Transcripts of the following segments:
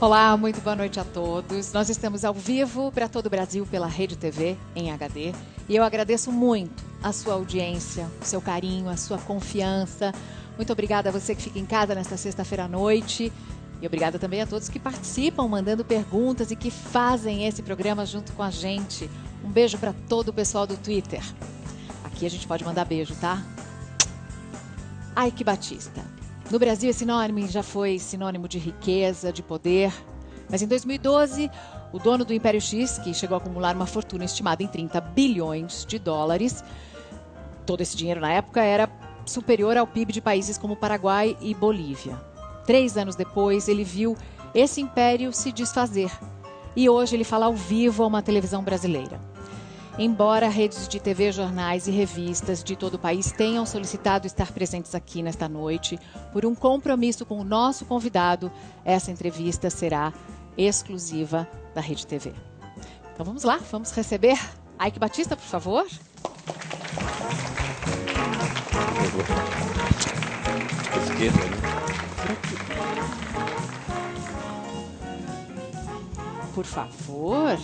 Olá, muito boa noite a todos. Nós estamos ao vivo para todo o Brasil pela Rede TV em HD e eu agradeço muito a sua audiência, o seu carinho, a sua confiança. Muito obrigada a você que fica em casa nesta sexta-feira à noite e obrigada também a todos que participam, mandando perguntas e que fazem esse programa junto com a gente. Um beijo para todo o pessoal do Twitter. Aqui a gente pode mandar beijo, tá? Ike Batista. No Brasil, esse nome já foi sinônimo de riqueza, de poder. Mas em 2012, o dono do Império X, que chegou a acumular uma fortuna estimada em 30 bilhões de dólares, todo esse dinheiro na época era superior ao PIB de países como Paraguai e Bolívia. 3 anos depois, ele viu esse império se desfazer. E hoje ele fala ao vivo a uma televisão brasileira. Embora redes de TV, jornais e revistas de todo o país tenham solicitado estar presentes aqui nesta noite, por um compromisso com o nosso convidado, essa entrevista será exclusiva da Rede TV. Então vamos lá, vamos receber Ike Batista, por favor. Esquerda, né? Por favor.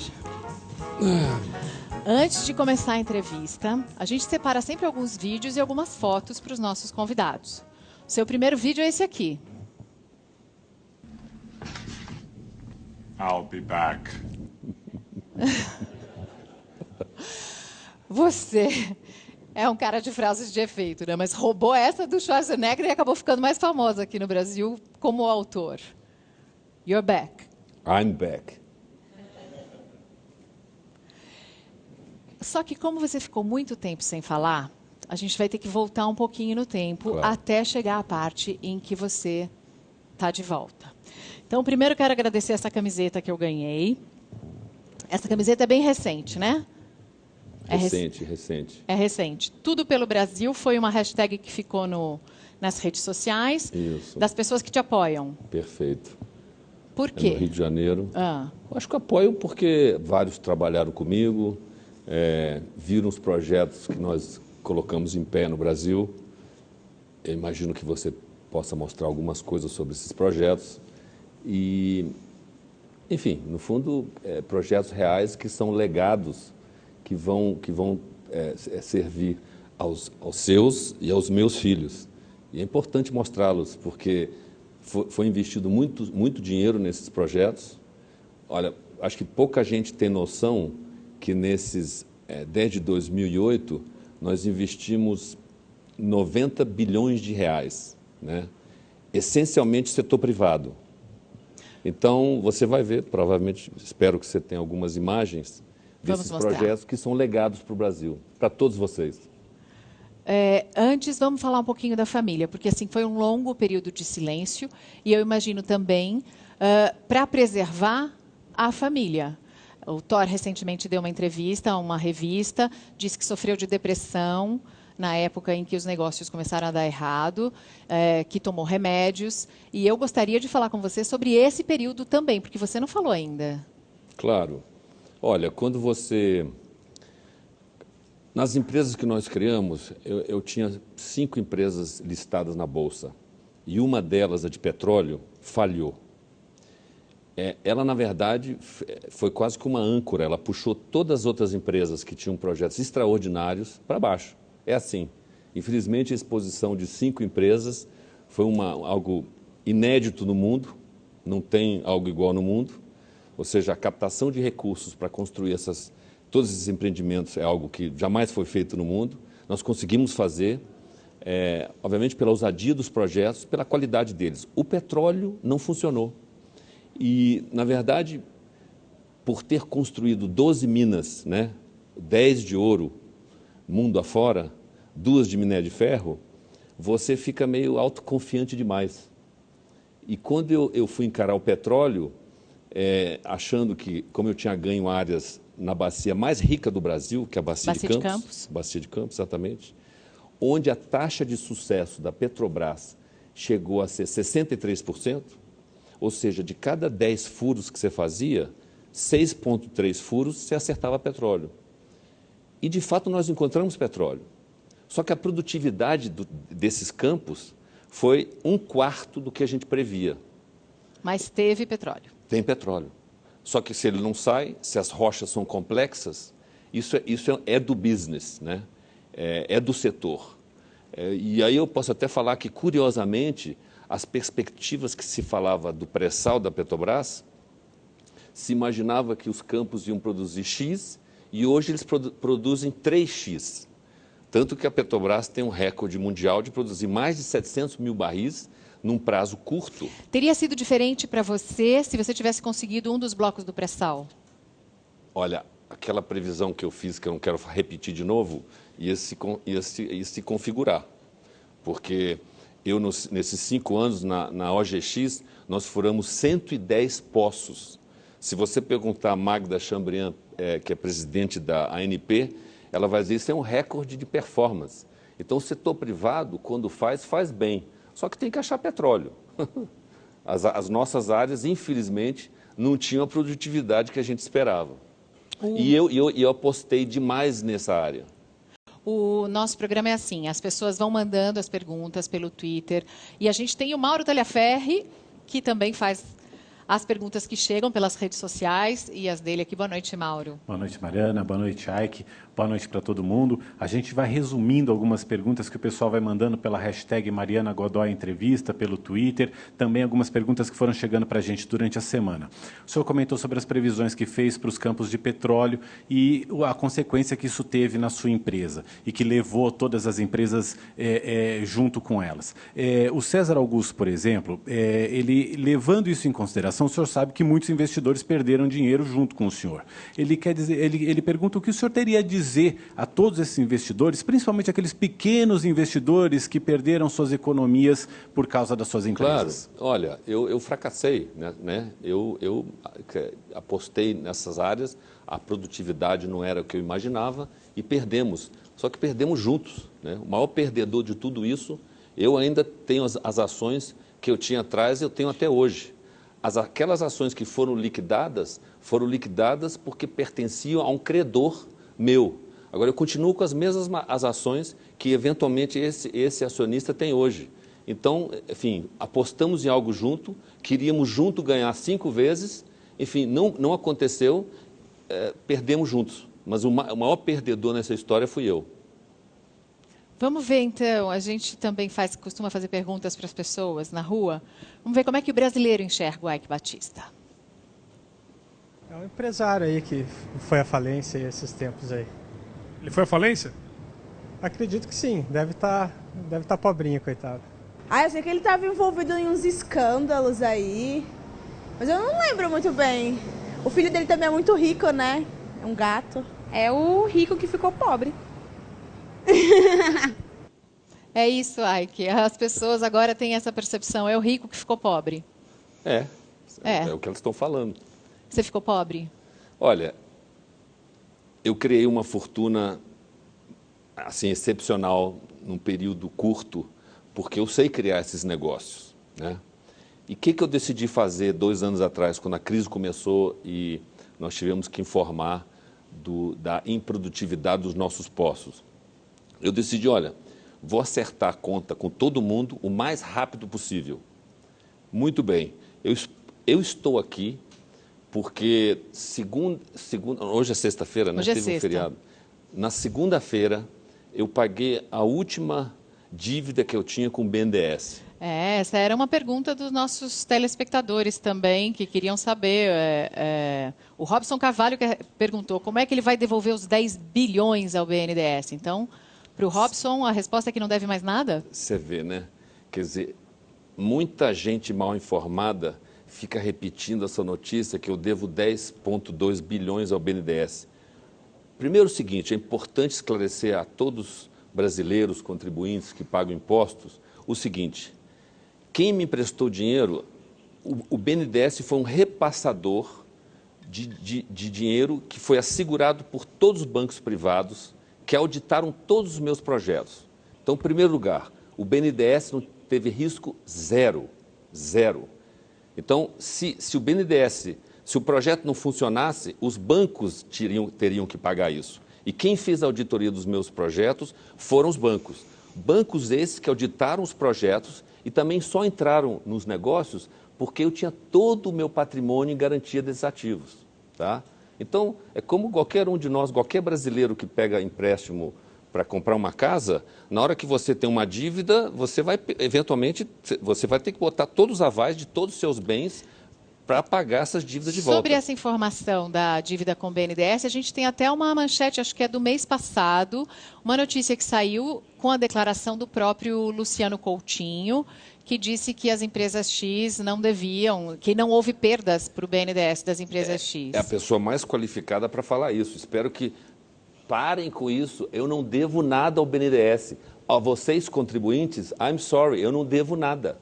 Antes de começar a entrevista, a gente separa sempre alguns vídeos e algumas fotos para os nossos convidados. O seu primeiro vídeo é esse aqui. I'll be back. Você é um cara de frases de efeito, né? Mas roubou essa do Schwarzenegger e acabou ficando mais famosa aqui no Brasil como autor. You're back. I'm back. Só que como você ficou muito tempo sem falar, a gente vai ter que voltar um pouquinho no tempo, claro, até chegar à parte em que você está de volta. Então, primeiro quero agradecer essa camiseta que eu ganhei. Essa camiseta é bem recente, né? Recente. É recente. Tudo pelo Brasil foi uma hashtag que ficou nas redes sociais. Isso. Das pessoas que te apoiam. Perfeito. Por quê? No Rio de Janeiro. Acho que apoio porque vários trabalharam comigo, viram os projetos que nós colocamos em pé no Brasil. Eu imagino que você possa mostrar algumas coisas sobre esses projetos. E, enfim, no fundo, projetos reais que são legados que vão servir aos seus e aos meus filhos. E é importante mostrá-los, porque foi investido muito dinheiro nesses projetos. Olha, acho que pouca gente tem noção que desde 2008, nós investimos 90 bilhões de reais, né? Essencialmente setor privado. Então, você vai ver, provavelmente, espero que você tenha algumas imagens desses projetos que são legados para o Brasil, para todos vocês. Antes, vamos falar um pouquinho da família, porque assim foi um longo período de silêncio e eu imagino também para preservar a família. O Thor recentemente deu uma entrevista a uma revista, disse que sofreu de depressão na época em que os negócios começaram a dar errado, que tomou remédios. E eu gostaria de falar com você sobre esse período também, porque você não falou ainda. Claro. Olha, quando você... Nas empresas que nós criamos, eu tinha 5 empresas listadas na Bolsa. E uma delas, a de petróleo, falhou. Ela, na verdade, foi quase que uma âncora. Ela puxou todas as outras empresas que tinham projetos extraordinários para baixo. É assim. Infelizmente, a exposição de 5 empresas foi algo inédito no mundo. Não tem algo igual no mundo. Ou seja, a captação de recursos para construir todos esses empreendimentos é algo que jamais foi feito no mundo. Nós conseguimos fazer, obviamente, pela ousadia dos projetos, pela qualidade deles. O petróleo não funcionou. E, na verdade, por ter construído 12 minas, né, 10 de ouro, mundo afora, 2 de minério de ferro, você fica meio autoconfiante demais. E quando eu fui encarar o petróleo, achando que, como eu tinha ganho áreas na bacia mais rica do Brasil, que é a Bacia de Campos. Bacia de Campos, exatamente, onde a taxa de sucesso da Petrobras chegou a ser 63%, ou seja, de cada 10 furos que você fazia, 6,3 furos você acertava petróleo. E, de fato, nós encontramos petróleo. Só que a produtividade desses campos foi 1/4 do que a gente previa. Mas teve petróleo. Tem petróleo. Só que se ele não sai, se as rochas são complexas, isso é do business, né? É do setor. E aí eu posso até falar que, curiosamente, as perspectivas que se falava do pré-sal da Petrobras, se imaginava que os campos iam produzir X e hoje eles produzem 3X. Tanto que a Petrobras tem um recorde mundial de produzir mais de 700 mil barris num prazo curto. Teria sido diferente para você se você tivesse conseguido um dos blocos do pré-sal? Olha, aquela previsão que eu fiz, que eu não quero repetir de novo, ia se configurar. Porque eu, nesses 5 anos na OGX, nós furamos 110 poços. Se você perguntar a Magda Chambriand, que é presidente da ANP, ela vai dizer que isso é um recorde de performance. Então, o setor privado, quando faz bem. Só que tem que achar petróleo. As nossas áreas, infelizmente, não tinham a produtividade que a gente esperava. E eu apostei demais nessa área. O nosso programa é assim, as pessoas vão mandando as perguntas pelo Twitter e a gente tem o Mauro Talhaferri, que também faz as perguntas que chegam pelas redes sociais e as dele aqui. Boa noite, Mauro. Boa noite, Mariana. Boa noite, Ike. Boa noite para todo mundo. A gente vai resumindo algumas perguntas que o pessoal vai mandando pela hashtag Mariana Godoy Entrevista, pelo Twitter. Também algumas perguntas que foram chegando para a gente durante a semana. O senhor comentou sobre as previsões que fez para os campos de petróleo e a consequência que isso teve na sua empresa e que levou todas as empresas junto com elas. O César Augusto, por exemplo, ele levando isso em consideração, o senhor sabe que muitos investidores perderam dinheiro junto com o senhor. Ele pergunta o que o senhor teria a dizer a todos esses investidores, principalmente aqueles pequenos investidores que perderam suas economias por causa das suas empresas. Claro. Olha, eu fracassei, né? Eu apostei nessas áreas, a produtividade não era o que eu imaginava e perdemos. Só que perdemos juntos, né? O maior perdedor de tudo isso, eu ainda tenho as ações que eu tinha atrás, eu tenho até hoje. Aquelas ações que foram liquidadas porque pertenciam a um credor meu. Agora, eu continuo com as mesmas ações que, eventualmente, esse acionista tem hoje. Então, enfim, apostamos em algo junto, queríamos junto ganhar 5 vezes, enfim, não aconteceu, perdemos juntos. Mas o maior perdedor nessa história fui eu. Vamos ver, então, a gente também costuma fazer perguntas para as pessoas na rua. Vamos ver como é que o brasileiro enxerga o Ike Batista. É um empresário aí que foi à falência esses tempos aí. Ele foi à falência? Acredito que sim, deve tá pobrinho, coitado. Eu sei que ele estava envolvido em uns escândalos aí, mas eu não lembro muito bem. O filho dele também é muito rico, né? É um gato. É o rico que ficou pobre. É isso, Ike. As pessoas agora têm essa percepção. É o rico que ficou pobre. É o que elas estão falando. Você ficou pobre? Olha, eu criei uma fortuna assim, excepcional num período curto, porque eu sei criar esses negócios, né? E o que eu decidi fazer 2 anos atrás, quando a crise começou e nós tivemos que informar da improdutividade dos nossos poços? Eu decidi, olha, vou acertar a conta com todo mundo o mais rápido possível. Muito bem, eu estou aqui porque hoje é sexta-feira, né? Hoje é Teve um feriado. Na segunda-feira, eu paguei a última dívida que eu tinha com o BNDES. Essa era uma pergunta dos nossos telespectadores também, que queriam saber. O Robson Carvalho perguntou como é que ele vai devolver os 10 bilhões ao BNDES. Então, para o Robson, a resposta é que não deve mais nada? Você vê, né? Quer dizer, muita gente mal informada fica repetindo essa notícia que eu devo 10,2 bilhões ao BNDES. Primeiro o seguinte, é importante esclarecer a todos brasileiros, contribuintes que pagam impostos, o seguinte: quem me emprestou dinheiro, o BNDES foi um repassador de dinheiro que foi assegurado por todos os bancos privados que auditaram todos os meus projetos. Então, em primeiro lugar, o BNDES não teve risco zero. Então, se o BNDES, se o projeto não funcionasse, os bancos teriam que pagar isso. E quem fez a auditoria dos meus projetos foram os bancos. Bancos esses que auditaram os projetos e também só entraram nos negócios porque eu tinha todo o meu patrimônio em garantia desses ativos. Tá? Então, é como qualquer um de nós, qualquer brasileiro que pega empréstimo para comprar uma casa, na hora que você tem uma dívida, você vai, eventualmente, você vai ter que botar todos os avais de todos os seus bens para pagar essas dívidas de volta. Sobre essa informação da dívida com o BNDES, a gente tem até uma manchete, acho que é do mês passado, uma notícia que saiu com a declaração do próprio Luciano Coutinho, que disse que as empresas X não deviam, que não houve perdas para o BNDES das empresas X. É a pessoa mais qualificada para falar isso. Espero que parem com isso. Eu não devo nada ao BNDES. A vocês, contribuintes, I'm sorry, eu não devo nada.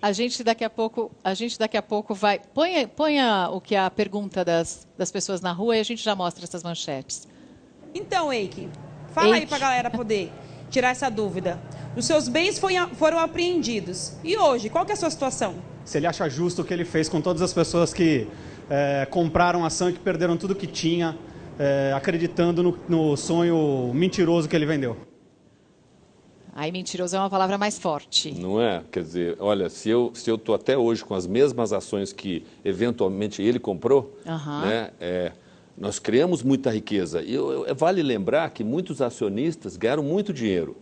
A gente daqui a pouco vai... Ponha o que é a pergunta das pessoas na rua e a gente já mostra essas manchetes. Então, Eike, fala aí para a galera poder tirar essa dúvida. Os seus bens foram apreendidos. E hoje, qual que é a sua situação? Se ele acha justo o que ele fez com todas as pessoas que compraram ação e que perderam tudo que tinha, acreditando no sonho mentiroso que ele vendeu. Aí mentiroso é uma palavra mais forte. Não é? Quer dizer, olha, se eu estou até hoje com as mesmas ações que eventualmente ele comprou, né, nós criamos muita riqueza. E vale lembrar que muitos acionistas ganharam muito dinheiro.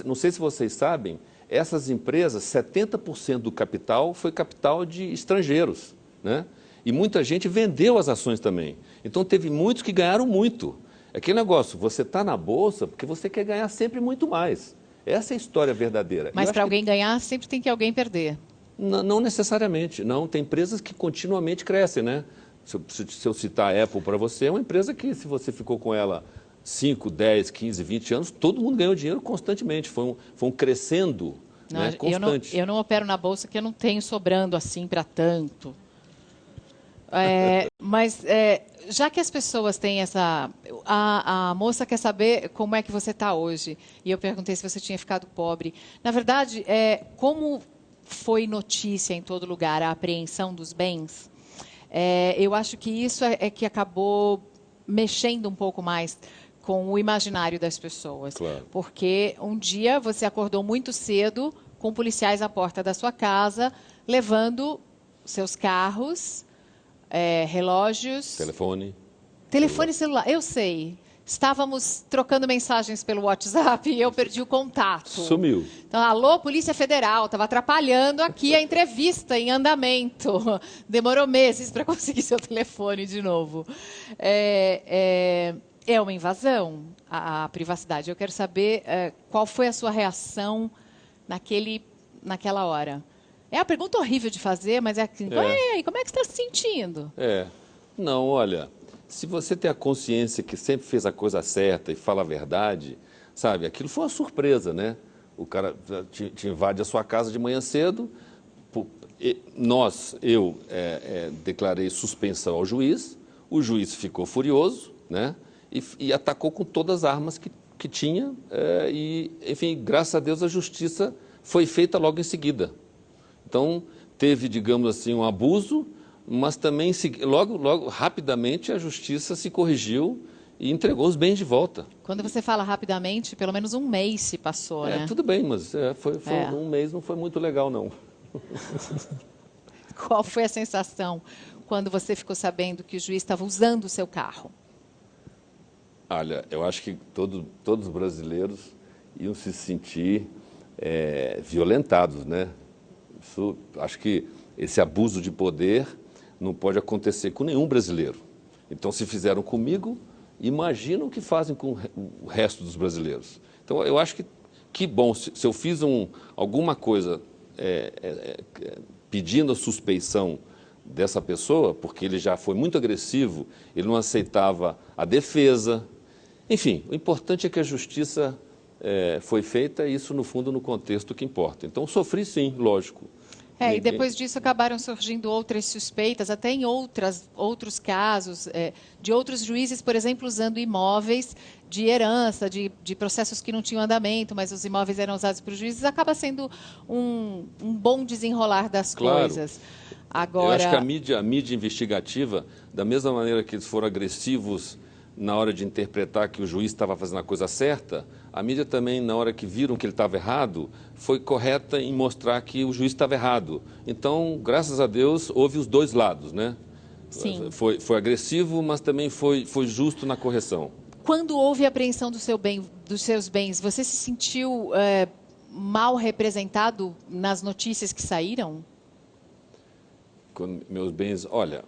Não sei se vocês sabem, essas empresas, 70% do capital foi capital de estrangeiros, né? E muita gente vendeu as ações também. Então teve muitos que ganharam muito. É aquele negócio, você está na Bolsa porque você quer ganhar sempre muito mais. Essa é a história verdadeira. Mas para alguém ganhar, sempre tem que alguém perder. Não necessariamente, não. Tem empresas que continuamente crescem, né? Se eu citar a Apple para você, é uma empresa que, se você ficou com ela 5, 10, 15, 20 anos, todo mundo ganhou dinheiro constantemente. Foi um crescendo, né, constante. Eu não opero na Bolsa, que eu não tenho sobrando assim para tanto. Mas já que as pessoas têm essa... A moça quer saber como é que você está hoje. E eu perguntei se você tinha ficado pobre. Na verdade, como foi notícia em todo lugar a apreensão dos bens, eu acho que isso é que acabou mexendo um pouco mais com o imaginário das pessoas. Claro. Porque um dia você acordou muito cedo com policiais à porta da sua casa, levando seus carros... relógios... Telefone celular, eu sei. Estávamos trocando mensagens pelo WhatsApp e eu perdi o contato. Sumiu. Então, alô, Polícia Federal, estava atrapalhando aqui a entrevista em andamento. Demorou meses para conseguir seu telefone de novo. É uma invasão à privacidade. Eu quero saber qual foi a sua reação naquela hora. É uma pergunta horrível de fazer, mas é assim, como é que você está se sentindo? Não, olha, se você tem a consciência que sempre fez a coisa certa e fala a verdade, sabe, aquilo foi uma surpresa, né? O cara te invade a sua casa de manhã cedo, eu declarei suspensão ao juiz, o juiz ficou furioso, né? E atacou com todas as armas que tinha, enfim, graças a Deus a justiça foi feita logo em seguida. Então, teve, digamos assim, um abuso, mas também, logo, rapidamente, a justiça se corrigiu e entregou os bens de volta. Quando você fala rapidamente, pelo menos um mês se passou, né? Tudo bem, mas um mês não foi muito legal, não. Qual foi a sensação quando você ficou sabendo que o juiz estava usando o seu carro? Olha, eu acho que todos os brasileiros iam se sentir violentados, né? Acho que esse abuso de poder não pode acontecer com nenhum brasileiro. Então, se fizeram comigo, imagina o que fazem com o resto dos brasileiros. Então, eu acho que bom, se eu fiz alguma coisa pedindo a suspeição dessa pessoa, porque ele já foi muito agressivo, ele não aceitava a defesa. Enfim, o importante é que a justiça foi feita, e isso, no fundo, no contexto que importa. Então, sofri sim, lógico. E depois disso acabaram surgindo outras suspeitas, até em outros casos, de outros juízes, por exemplo, usando imóveis de herança, de processos que não tinham andamento, mas os imóveis eram usados por juízes. Acaba sendo um bom desenrolar das coisas. Agora... Eu acho que a mídia investigativa, da mesma maneira que eles foram agressivos na hora de interpretar que o juiz estava fazendo a coisa certa, a mídia também, na hora que viram que ele estava errado, foi correta em mostrar que o juiz estava errado. Então, graças a Deus, houve os dois lados, né? Sim. Foi agressivo, mas também foi justo na correção. Quando houve a apreensão dos seus bens, você se sentiu mal representado nas notícias que saíram? Quando meus bens... Olha,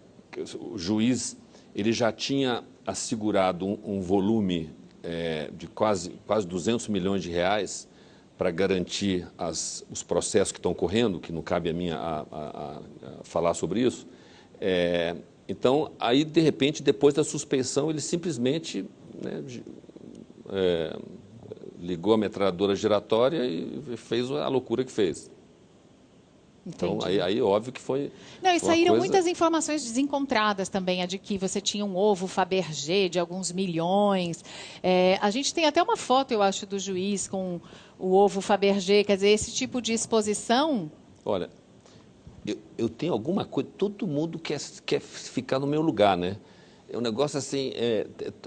o juiz ele já tinha assegurado um volume de quase 200 milhões de reais para garantir os processos que estão correndo, que não cabe a mim a falar sobre isso. Então, aí, de repente, depois da suspeição, ele simplesmente ligou a metralhadora giratória e fez a loucura que fez. Entendi. Então, aí óbvio que foi... Não, e saíram muitas informações desencontradas também, a de que você tinha um ovo Fabergé de alguns milhões. A gente tem até uma foto, eu acho, do juiz com o ovo Fabergé. Quer dizer, esse tipo de exposição... Olha, eu tenho alguma coisa... Todo mundo quer ficar no meu lugar, né? É um negócio assim,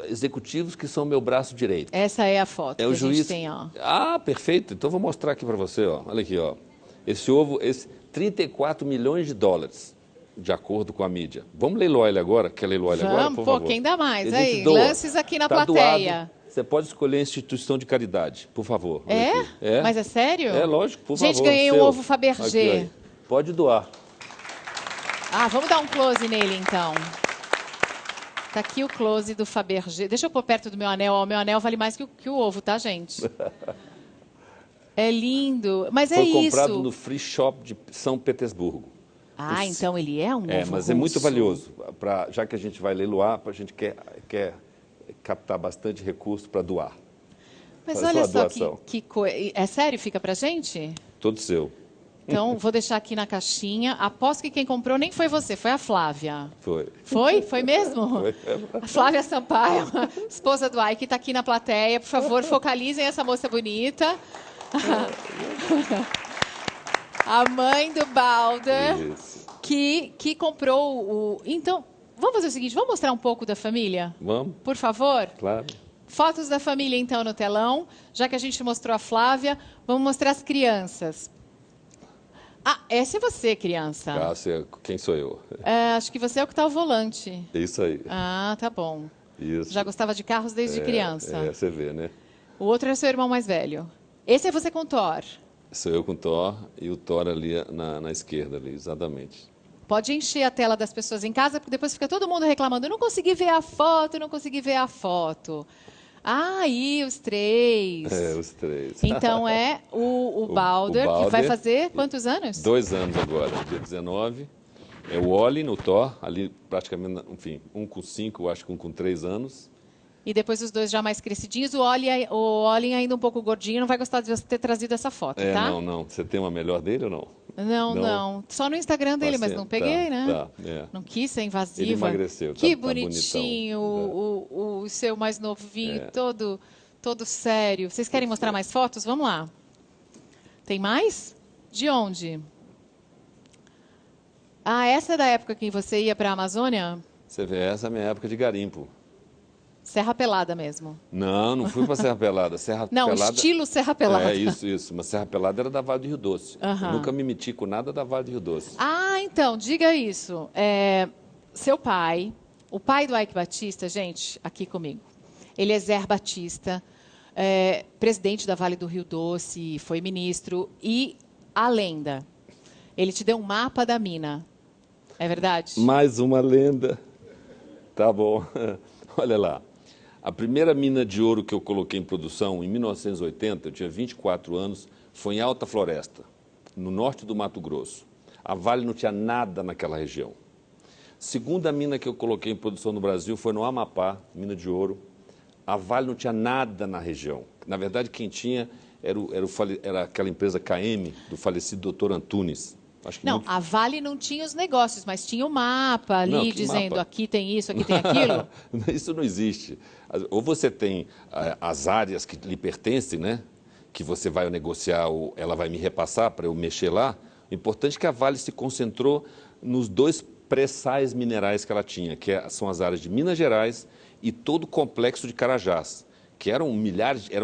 executivos que são meu braço direito. Essa é a foto que o a juiz... gente tem, ó. Ah, perfeito. Então, vou mostrar aqui para você, ó. Olha aqui, ó. Esse ovo, 34 milhões de dólares, de acordo com a mídia. Vamos leiloar ele agora? Quer leiloar ele agora, por favor? Quem dá mais? Aí, lances aqui na plateia. Doado. Você pode escolher a instituição de caridade, por favor. É? Mas é sério? É, lógico, por favor. Gente, ganhei um ovo Fabergé. Aqui, pode doar. Vamos dar um close nele, então. Tá aqui o close do Fabergé. Deixa eu pôr perto do meu anel. O meu anel vale mais que o ovo, tá, gente? É lindo. Mas Foi comprado no Free Shop de São Petersburgo. Então ele é um ovo mas russo. É muito valioso. Já que a gente vai leiloar, a gente quer captar bastante recurso para doar. Mas olha só que coisa. É sério? Fica pra gente? Todo seu. Então, vou deixar aqui na caixinha. Aposto que quem comprou nem foi você, foi a Flávia. Foi. Foi? Foi mesmo? Foi. A Flávia Sampaio, esposa do Ike, está aqui na plateia. Por favor, focalizem essa moça bonita. A mãe do Balder, que comprou o... Então, vamos fazer o seguinte, vamos mostrar um pouco da família? Vamos. Por favor? Claro. Fotos da família, então, no telão. Já que a gente mostrou a Flávia, vamos mostrar as crianças. Essa é você, criança. Quem sou eu? Acho que você é o que está ao volante. É isso aí. Tá bom. Isso. Já gostava de carros desde criança. Você vê, né? O outro é seu irmão mais velho. Esse é você com Thor. Sou eu com Thor e o Thor ali na esquerda, ali, exatamente. Pode encher a tela das pessoas em casa, porque depois fica todo mundo reclamando. Eu não consegui ver a foto, não consegui ver a foto. Aí, os três. Os três. Então é o Balder, que vai fazer quantos anos? 2 anos agora, dia 19. É o Olin, o Thor, ali praticamente, enfim, um com 5, eu acho que um com 3 anos. E depois os dois já mais crescidinhos. O Olin ainda um pouco gordinho, não vai gostar de você ter trazido essa foto, tá? Não. Você tem uma melhor dele ou não? Não. Só no Instagram dele, mas não peguei, né? Não quis ser invasiva. Ele emagreceu. Que bonitinho, o seu mais novinho, todo sério. Vocês querem mostrar mais fotos? Vamos lá. Tem mais? De onde? Essa é da época que você ia para a Amazônia? Você vê, essa é a minha época de garimpo. Serra Pelada mesmo. Não fui para Serra Pelada. Pelada... estilo Serra Pelada. Isso. Mas Serra Pelada era da Vale do Rio Doce. Eu nunca me meti com nada da Vale do Rio Doce. Então, diga isso. Seu pai, o pai do Ike Batista, gente, aqui comigo. Ele é Zé Batista, presidente da Vale do Rio Doce, foi ministro. E a lenda, ele te deu um mapa da mina. É verdade? Mais uma lenda. Tá bom. Olha lá. A primeira mina de ouro que eu coloquei em produção, em 1980, eu tinha 24 anos, foi em Alta Floresta, no norte do Mato Grosso. A Vale não tinha nada naquela região. Segunda mina que eu coloquei em produção no Brasil foi no Amapá, mina de ouro. A Vale não tinha nada na região. Na verdade, quem tinha era aquela empresa KM, do falecido Dr. Antunes. A Vale não tinha os negócios, mas tinha o mapa ali dizendo mapa? Aqui tem isso, aqui tem aquilo. Isso não existe. Ou você tem as áreas que lhe pertencem, né? Que você vai negociar, ou ela vai me repassar para eu mexer lá. O importante é que a Vale se concentrou nos 2 pré-sais minerais que ela tinha, que são as áreas de Minas Gerais e todo o complexo de Carajás, que eram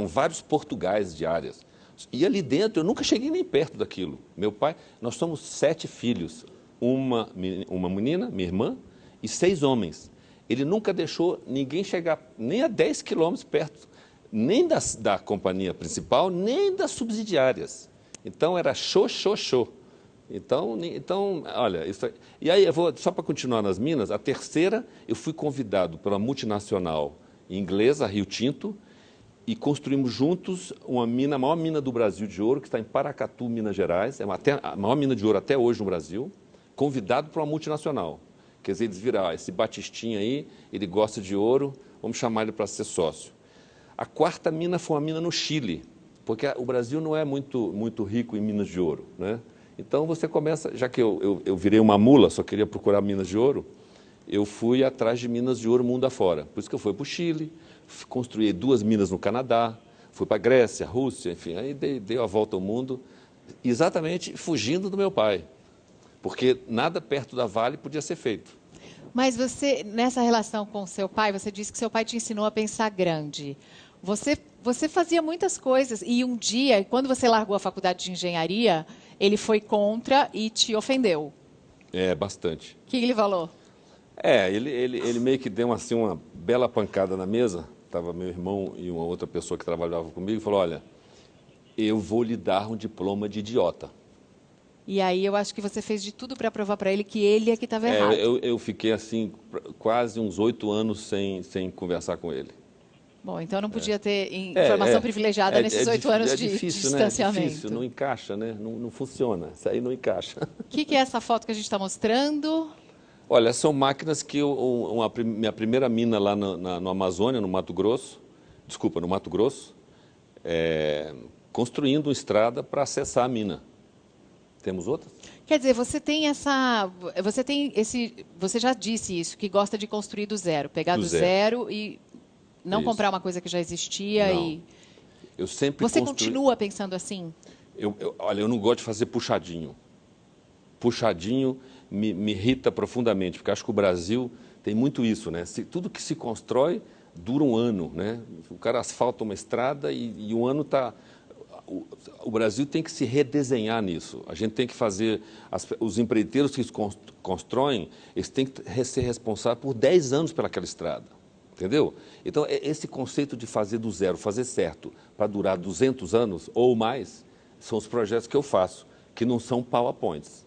vários portugais de áreas. E ali dentro eu nunca cheguei nem perto daquilo. Meu pai, nós somos 7 filhos, uma menina, minha irmã, e 6 homens. Ele nunca deixou ninguém chegar nem a 10 quilômetros perto, nem da companhia principal, nem das subsidiárias. Então era show. Então olha, isso aí. E aí, só para continuar nas minas, a terceira, eu fui convidado pela multinacional inglesa, Rio Tinto, e construímos juntos uma mina, a maior mina do Brasil de ouro, que está em Paracatu, Minas Gerais, é a maior mina de ouro até hoje no Brasil, convidado para uma multinacional. Quer dizer, eles viram, esse Batistinha aí, ele gosta de ouro, vamos chamar ele para ser sócio. A quarta mina foi uma mina no Chile, porque o Brasil não é muito rico em minas de ouro, né? Então você começa, já que eu virei uma mula, só queria procurar minas de ouro, eu fui atrás de minas de ouro mundo afora. Por isso que eu fui para o Chile, construí 2 minas no Canadá, fui para a Grécia, Rússia, enfim, aí dei a volta ao mundo, exatamente fugindo do meu pai, porque nada perto da Vale podia ser feito. Mas você, nessa relação com o seu pai, você disse que seu pai te ensinou a pensar grande. Você fazia muitas coisas e um dia, quando você largou a faculdade de engenharia, ele foi contra e te ofendeu. É, bastante. O que ele falou? Ele meio que deu assim, uma bela pancada na mesa. Estava meu irmão e uma outra pessoa que trabalhava comigo e falou, olha, eu vou lhe dar um diploma de idiota. E aí eu acho que você fez de tudo para provar para ele que ele é que estava errado. Eu fiquei assim, quase uns 8 anos sem conversar com ele. Bom, então não podia ter informação privilegiada nesses 8 anos de distanciamento. É difícil, não encaixa, né? Não funciona, isso aí não encaixa. O que é essa foto que a gente está mostrando? Olha, são máquinas que minha primeira mina lá no Amazônia, no Mato Grosso, construindo uma estrada para acessar a mina. Temos outras? Quer dizer, você já disse isso, que gosta de construir do zero, pegar do zero e não comprar uma coisa que já existia. Não. Eu sempre Você continua pensando assim? Olha, eu não gosto de fazer puxadinho. Puxadinho me irrita profundamente, porque acho que o Brasil tem muito isso, né? Tudo que se constrói dura um ano, né? O cara asfalta uma estrada e um ano está... O Brasil tem que se redesenhar nisso. A gente tem que fazer... Os empreiteiros que constroem, eles têm que ser responsáveis por 10 anos pelaquela estrada. Entendeu? Então, esse conceito de fazer do zero, fazer certo, para durar 200 anos ou mais, são os projetos que eu faço, que não são PowerPoints.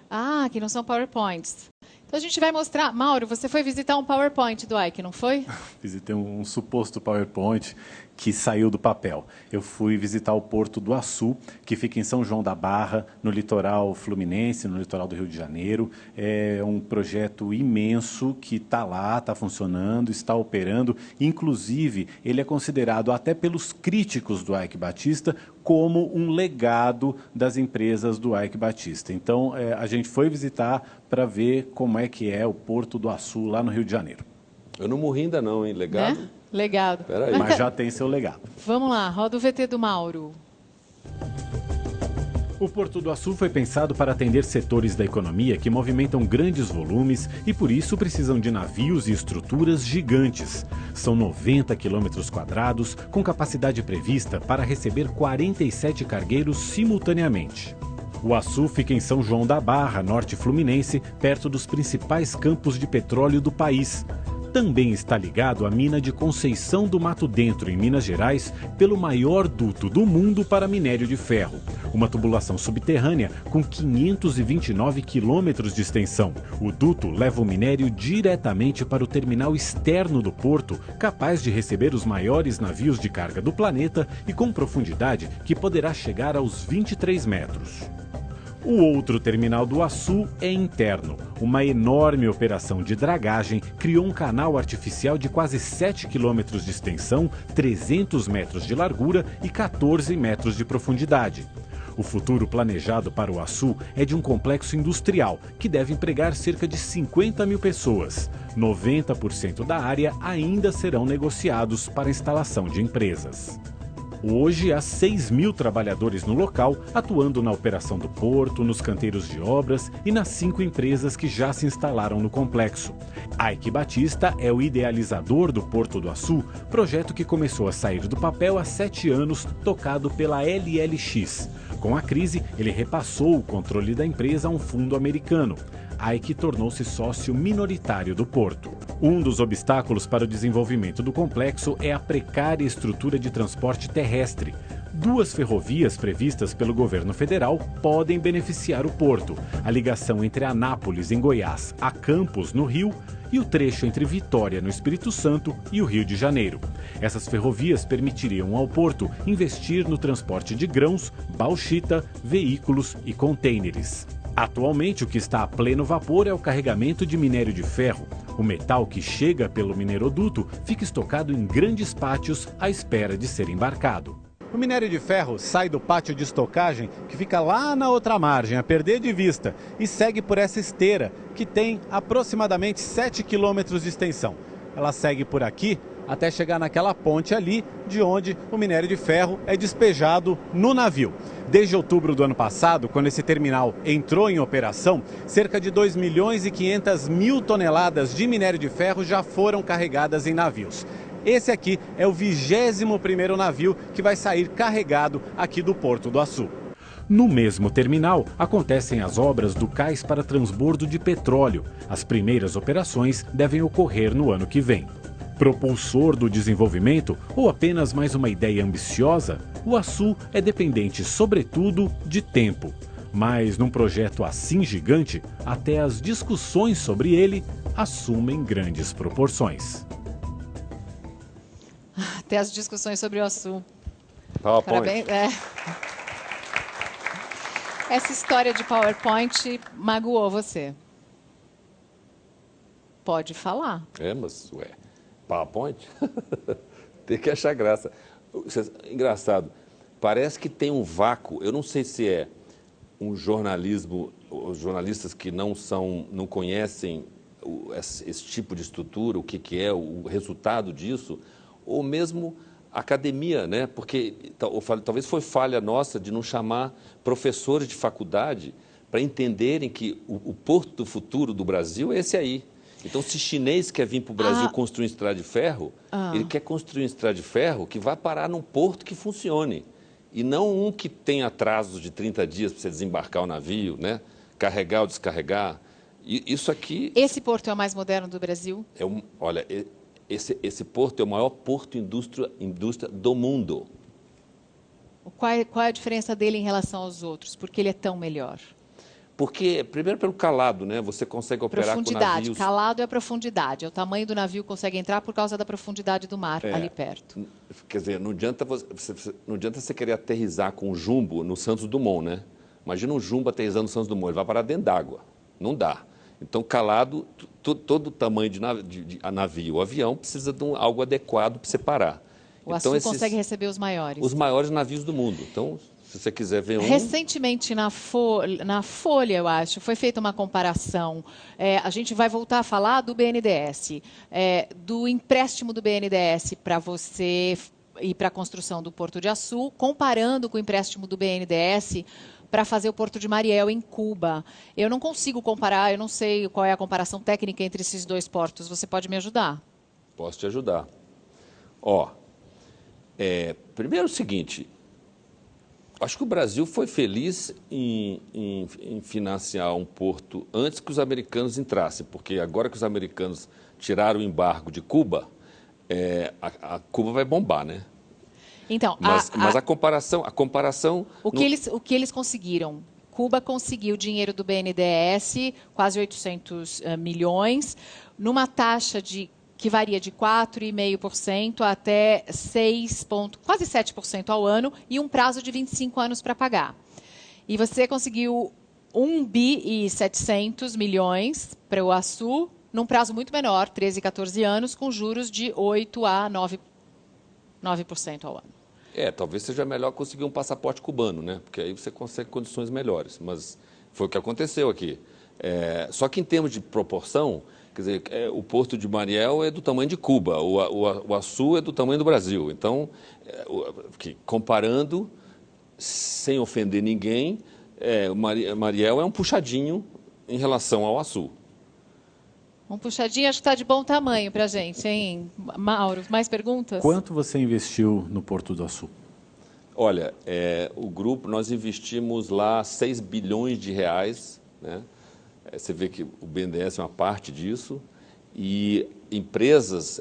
Ah, que não são PowerPoints. Então a gente vai mostrar... Mauro, você foi visitar um PowerPoint do Ike, não foi? Visitei um suposto PowerPoint que saiu do papel. Eu fui visitar o Porto do Açu, que fica em São João da Barra, no litoral fluminense, no litoral do Rio de Janeiro. É um projeto imenso que está lá, está funcionando, está operando. Inclusive, ele é considerado até pelos críticos do Ike Batista como um legado das empresas do Ike Batista. Então, a gente foi visitar para ver como é que é o Porto do Açu, lá no Rio de Janeiro. Eu não morri ainda não, hein? Legado? Né? Legado. Mas já tem seu legado. Vamos lá, roda o VT do Mauro. O Porto do Açu foi pensado para atender setores da economia que movimentam grandes volumes e, por isso, precisam de navios e estruturas gigantes. São 90 quilômetros quadrados, com capacidade prevista para receber 47 cargueiros simultaneamente. O Açu fica em São João da Barra, norte fluminense, perto dos principais campos de petróleo do país. Também está ligado à mina de Conceição do Mato Dentro, em Minas Gerais, pelo maior duto do mundo para minério de ferro. Uma tubulação subterrânea com 529 quilômetros de extensão. O duto leva o minério diretamente para o terminal externo do porto, capaz de receber os maiores navios de carga do planeta e com profundidade que poderá chegar aos 23 metros. O outro terminal do Açu é interno. Uma enorme operação de dragagem criou um canal artificial de quase 7 quilômetros de extensão, 300 metros de largura e 14 metros de profundidade. O futuro planejado para o Açu é de um complexo industrial, que deve empregar cerca de 50 mil pessoas. 90% da área ainda serão negociados para a instalação de empresas. Hoje, há 6.000 trabalhadores no local, atuando na operação do porto, nos canteiros de obras e nas 5 empresas que já se instalaram no complexo. Ike Batista é o idealizador do Porto do Açu, projeto que começou a sair do papel há 7 anos, tocado pela LLX. Com a crise, ele repassou o controle da empresa a um fundo americano. Ike tornou-se sócio minoritário do porto. Um dos obstáculos para o desenvolvimento do complexo é a precária estrutura de transporte terrestre. 2 ferrovias previstas pelo governo federal podem beneficiar o porto: a ligação entre Anápolis, em Goiás, a Campos, no Rio, e o trecho entre Vitória, no Espírito Santo, e o Rio de Janeiro. Essas ferrovias permitiriam ao porto investir no transporte de grãos, bauxita, veículos e contêineres. Atualmente, o que está a pleno vapor é o carregamento de minério de ferro. O metal que chega pelo mineroduto fica estocado em grandes pátios à espera de ser embarcado. O minério de ferro sai do pátio de estocagem, que fica lá na outra margem, a perder de vista, e segue por essa esteira, que tem aproximadamente 7 quilômetros de extensão. Ela segue por aqui até chegar naquela ponte ali, de onde o minério de ferro é despejado no navio. Desde outubro do ano passado, quando esse terminal entrou em operação, cerca de 2.500.000 toneladas de minério de ferro já foram carregadas em navios. Esse aqui é o 21º navio que vai sair carregado aqui do Porto do Açu. No mesmo terminal, acontecem as obras do cais para transbordo de petróleo. As primeiras operações devem ocorrer no ano que vem. Propulsor do desenvolvimento ou apenas mais uma ideia ambiciosa, o Açu é dependente, sobretudo, de tempo. Mas num projeto assim gigante, até as discussões sobre ele assumem grandes proporções. Até as discussões sobre o Açu. PowerPoint. Parabéns. Essa história de PowerPoint magoou você? Pode falar. Mas, PowerPoint? Tem que achar graça. Engraçado, parece que tem um vácuo. Eu não sei se é um jornalismo, os jornalistas que não conhecem esse tipo de estrutura, o que é o resultado disso, ou mesmo academia, né? Porque talvez foi falha nossa de não chamar professores de faculdade para entenderem que o porto do futuro do Brasil é esse aí. Então, se chinês quer vir para o Brasil construir uma estrada de ferro, ele quer construir uma estrada de ferro que vai parar num porto que funcione. E não um que tem atrasos de 30 dias para você desembarcar o navio, né? Carregar ou descarregar. E isso aqui... Esse porto é o mais moderno do Brasil? Olha, esse porto é o maior porto indústria do mundo. Qual é a diferença dele em relação aos outros? Por que ele é tão melhor? Porque, primeiro, pelo calado, né? Você consegue operar com navios... Calado é a profundidade. É o tamanho do navio que consegue entrar por causa da profundidade do mar ali perto. Quer dizer, não adianta você querer aterrissar com um jumbo no Santos Dumont, né? Imagina um jumbo aterrissando no Santos Dumont, ele vai parar dentro d'água. Não dá. Então, calado, todo o tamanho de navio, o avião, precisa de algo adequado para você parar. O Açu consegue receber os maiores. Os maiores navios do mundo. Então, se você quiser ver um... Recentemente, na Folha, eu acho, foi feita uma comparação. A gente vai voltar a falar do BNDES, do empréstimo do BNDES para você ir para a construção do Porto de Açu, comparando com o empréstimo do BNDES para fazer o Porto de Mariel, em Cuba. Eu não consigo comparar, eu não sei qual é a comparação técnica entre esses 2 portos. Você pode me ajudar? Posso te ajudar. Primeiro é o seguinte... Acho que o Brasil foi feliz em financiar um porto antes que os americanos entrassem, porque agora que os americanos tiraram o embargo de Cuba, a Cuba vai bombar, né? Então, mas a comparação... O que eles conseguiram? Cuba conseguiu dinheiro do BNDES, quase 800 milhões, numa taxa que varia de 4,5% até quase 7% ao ano, e um prazo de 25 anos para pagar. E você conseguiu 1,7 bi para o Açu, num prazo muito menor, 13, 14 anos, com juros de 8% a 9% ao ano. Talvez seja melhor conseguir um passaporte cubano, né? Porque aí você consegue condições melhores, mas foi o que aconteceu aqui. Só que em termos de proporção, Quer dizer, o Porto de Mariel é do tamanho de Cuba, o Açu é do tamanho do Brasil. Então, comparando, sem ofender ninguém, Mariel é um puxadinho em relação ao Açu. Um puxadinho, acho que está de bom tamanho para a gente, hein? Mauro, mais perguntas? Quanto você investiu no Porto do Açu? Olha, o grupo, nós investimos lá 6 bilhões de reais, né? Você vê que o BNDES é uma parte disso. E empresas,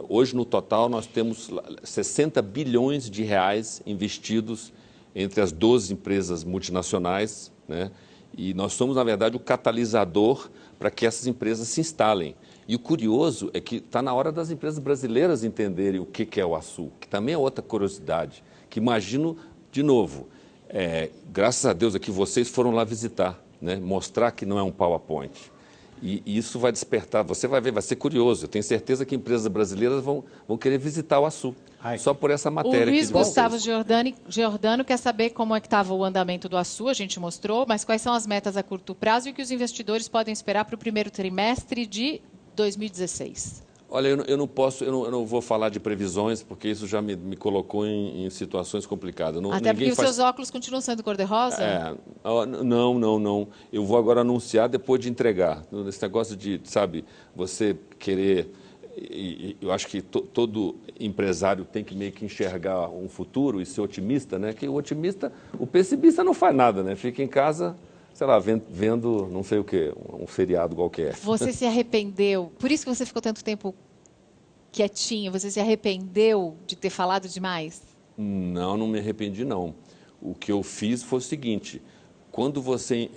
hoje no total nós temos 60 bilhões de reais investidos entre as 12 empresas multinacionais, né? E nós somos, na verdade, o catalisador para que essas empresas se instalem. E o curioso é que está na hora das empresas brasileiras entenderem o que é o Açu, que também é outra curiosidade, que imagino, de novo, graças a Deus aqui vocês foram lá visitar, né? Mostrar que não é um PowerPoint. E isso vai despertar, você vai ver, vai ser curioso. Eu tenho certeza que empresas brasileiras vão querer visitar o Açu, só por essa matéria. O Luiz Gustavo Giordano quer saber como é que estava o andamento do Açu, a gente mostrou, mas quais são as metas a curto prazo e o que os investidores podem esperar para o primeiro trimestre de 2016? Olha, eu não vou falar de previsões, porque isso já me colocou em situações complicadas. Até porque os seus óculos continuam sendo cor-de-rosa? Não. Eu vou agora anunciar depois de entregar. Esse negócio de, sabe, você querer... Eu acho que todo empresário tem que meio que enxergar um futuro e ser otimista, né? Que o pessimista não faz nada, né? Fica em casa... sei lá, vendo não sei o quê, um feriado qualquer. Você se arrependeu? Por isso que você ficou tanto tempo quietinho? Você se arrependeu de ter falado demais? Não me arrependi, não. O que eu fiz foi o seguinte, quando você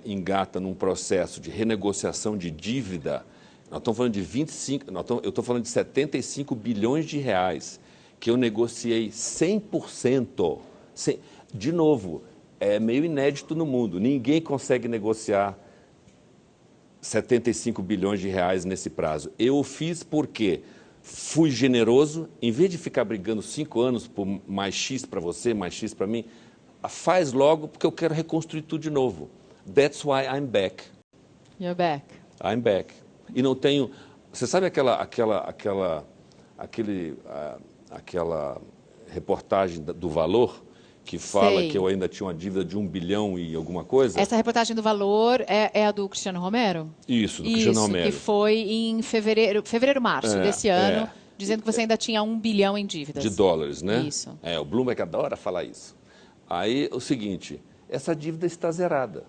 engata num processo de renegociação de dívida, nós estamos falando de 25, eu estou falando de 75 bilhões de reais, que eu negociei 100%. De novo, é meio inédito no mundo. Ninguém consegue negociar 75 bilhões de reais nesse prazo. Eu o fiz porque fui generoso, em vez de ficar brigando 5 anos por mais X para você, mais X para mim, faz logo porque eu quero reconstruir tudo de novo. That's why I'm back. You're back. I'm back. E não tenho... Você sabe aquela reportagem do Valor que fala que eu ainda tinha uma dívida de 1 bilhão e alguma coisa? Essa reportagem do Valor é a do Cristiano Romero? Isso, do Cristiano Romero. Que foi em fevereiro, março desse ano, dizendo que você ainda tinha 1 bilhão em dívidas. De dólares, né? Isso. O Bloomberg adora falar isso. Aí, o seguinte, essa dívida está zerada.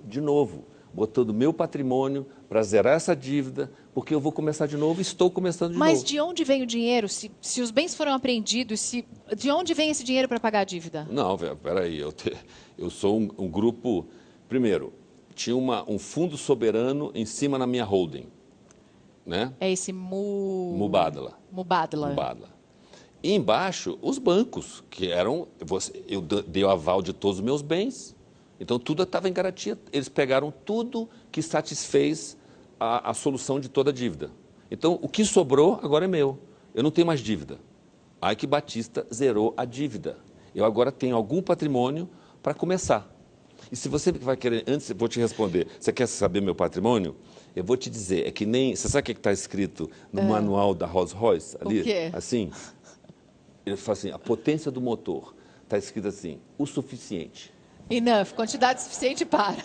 De novo, botando meu patrimônio para zerar essa dívida, porque eu vou começar de novo e estou começando de novo. Mas de onde vem o dinheiro? Se os bens foram apreendidos, de onde vem esse dinheiro para pagar a dívida? Não, peraí, eu sou um grupo... Primeiro, tinha um fundo soberano em cima na minha holding, né? É esse Mubadala. E embaixo, os bancos, que eram... Eu dei o aval de todos os meus bens, então tudo estava em garantia. Eles pegaram tudo que satisfez a solução de toda a dívida. Então, o que sobrou agora é meu. Eu não tenho mais dívida. Aí que Batista zerou a dívida. Eu agora tenho algum patrimônio para começar. E se você vai querer... Antes, eu vou te responder. Você quer saber meu patrimônio? Eu vou te dizer. É que nem... Você sabe o que está escrito no manual da Rolls-Royce? Ali? O quê? Assim. Ele fala assim, a potência do motor. Está escrito assim, o suficiente. Enough, quantidade suficiente para.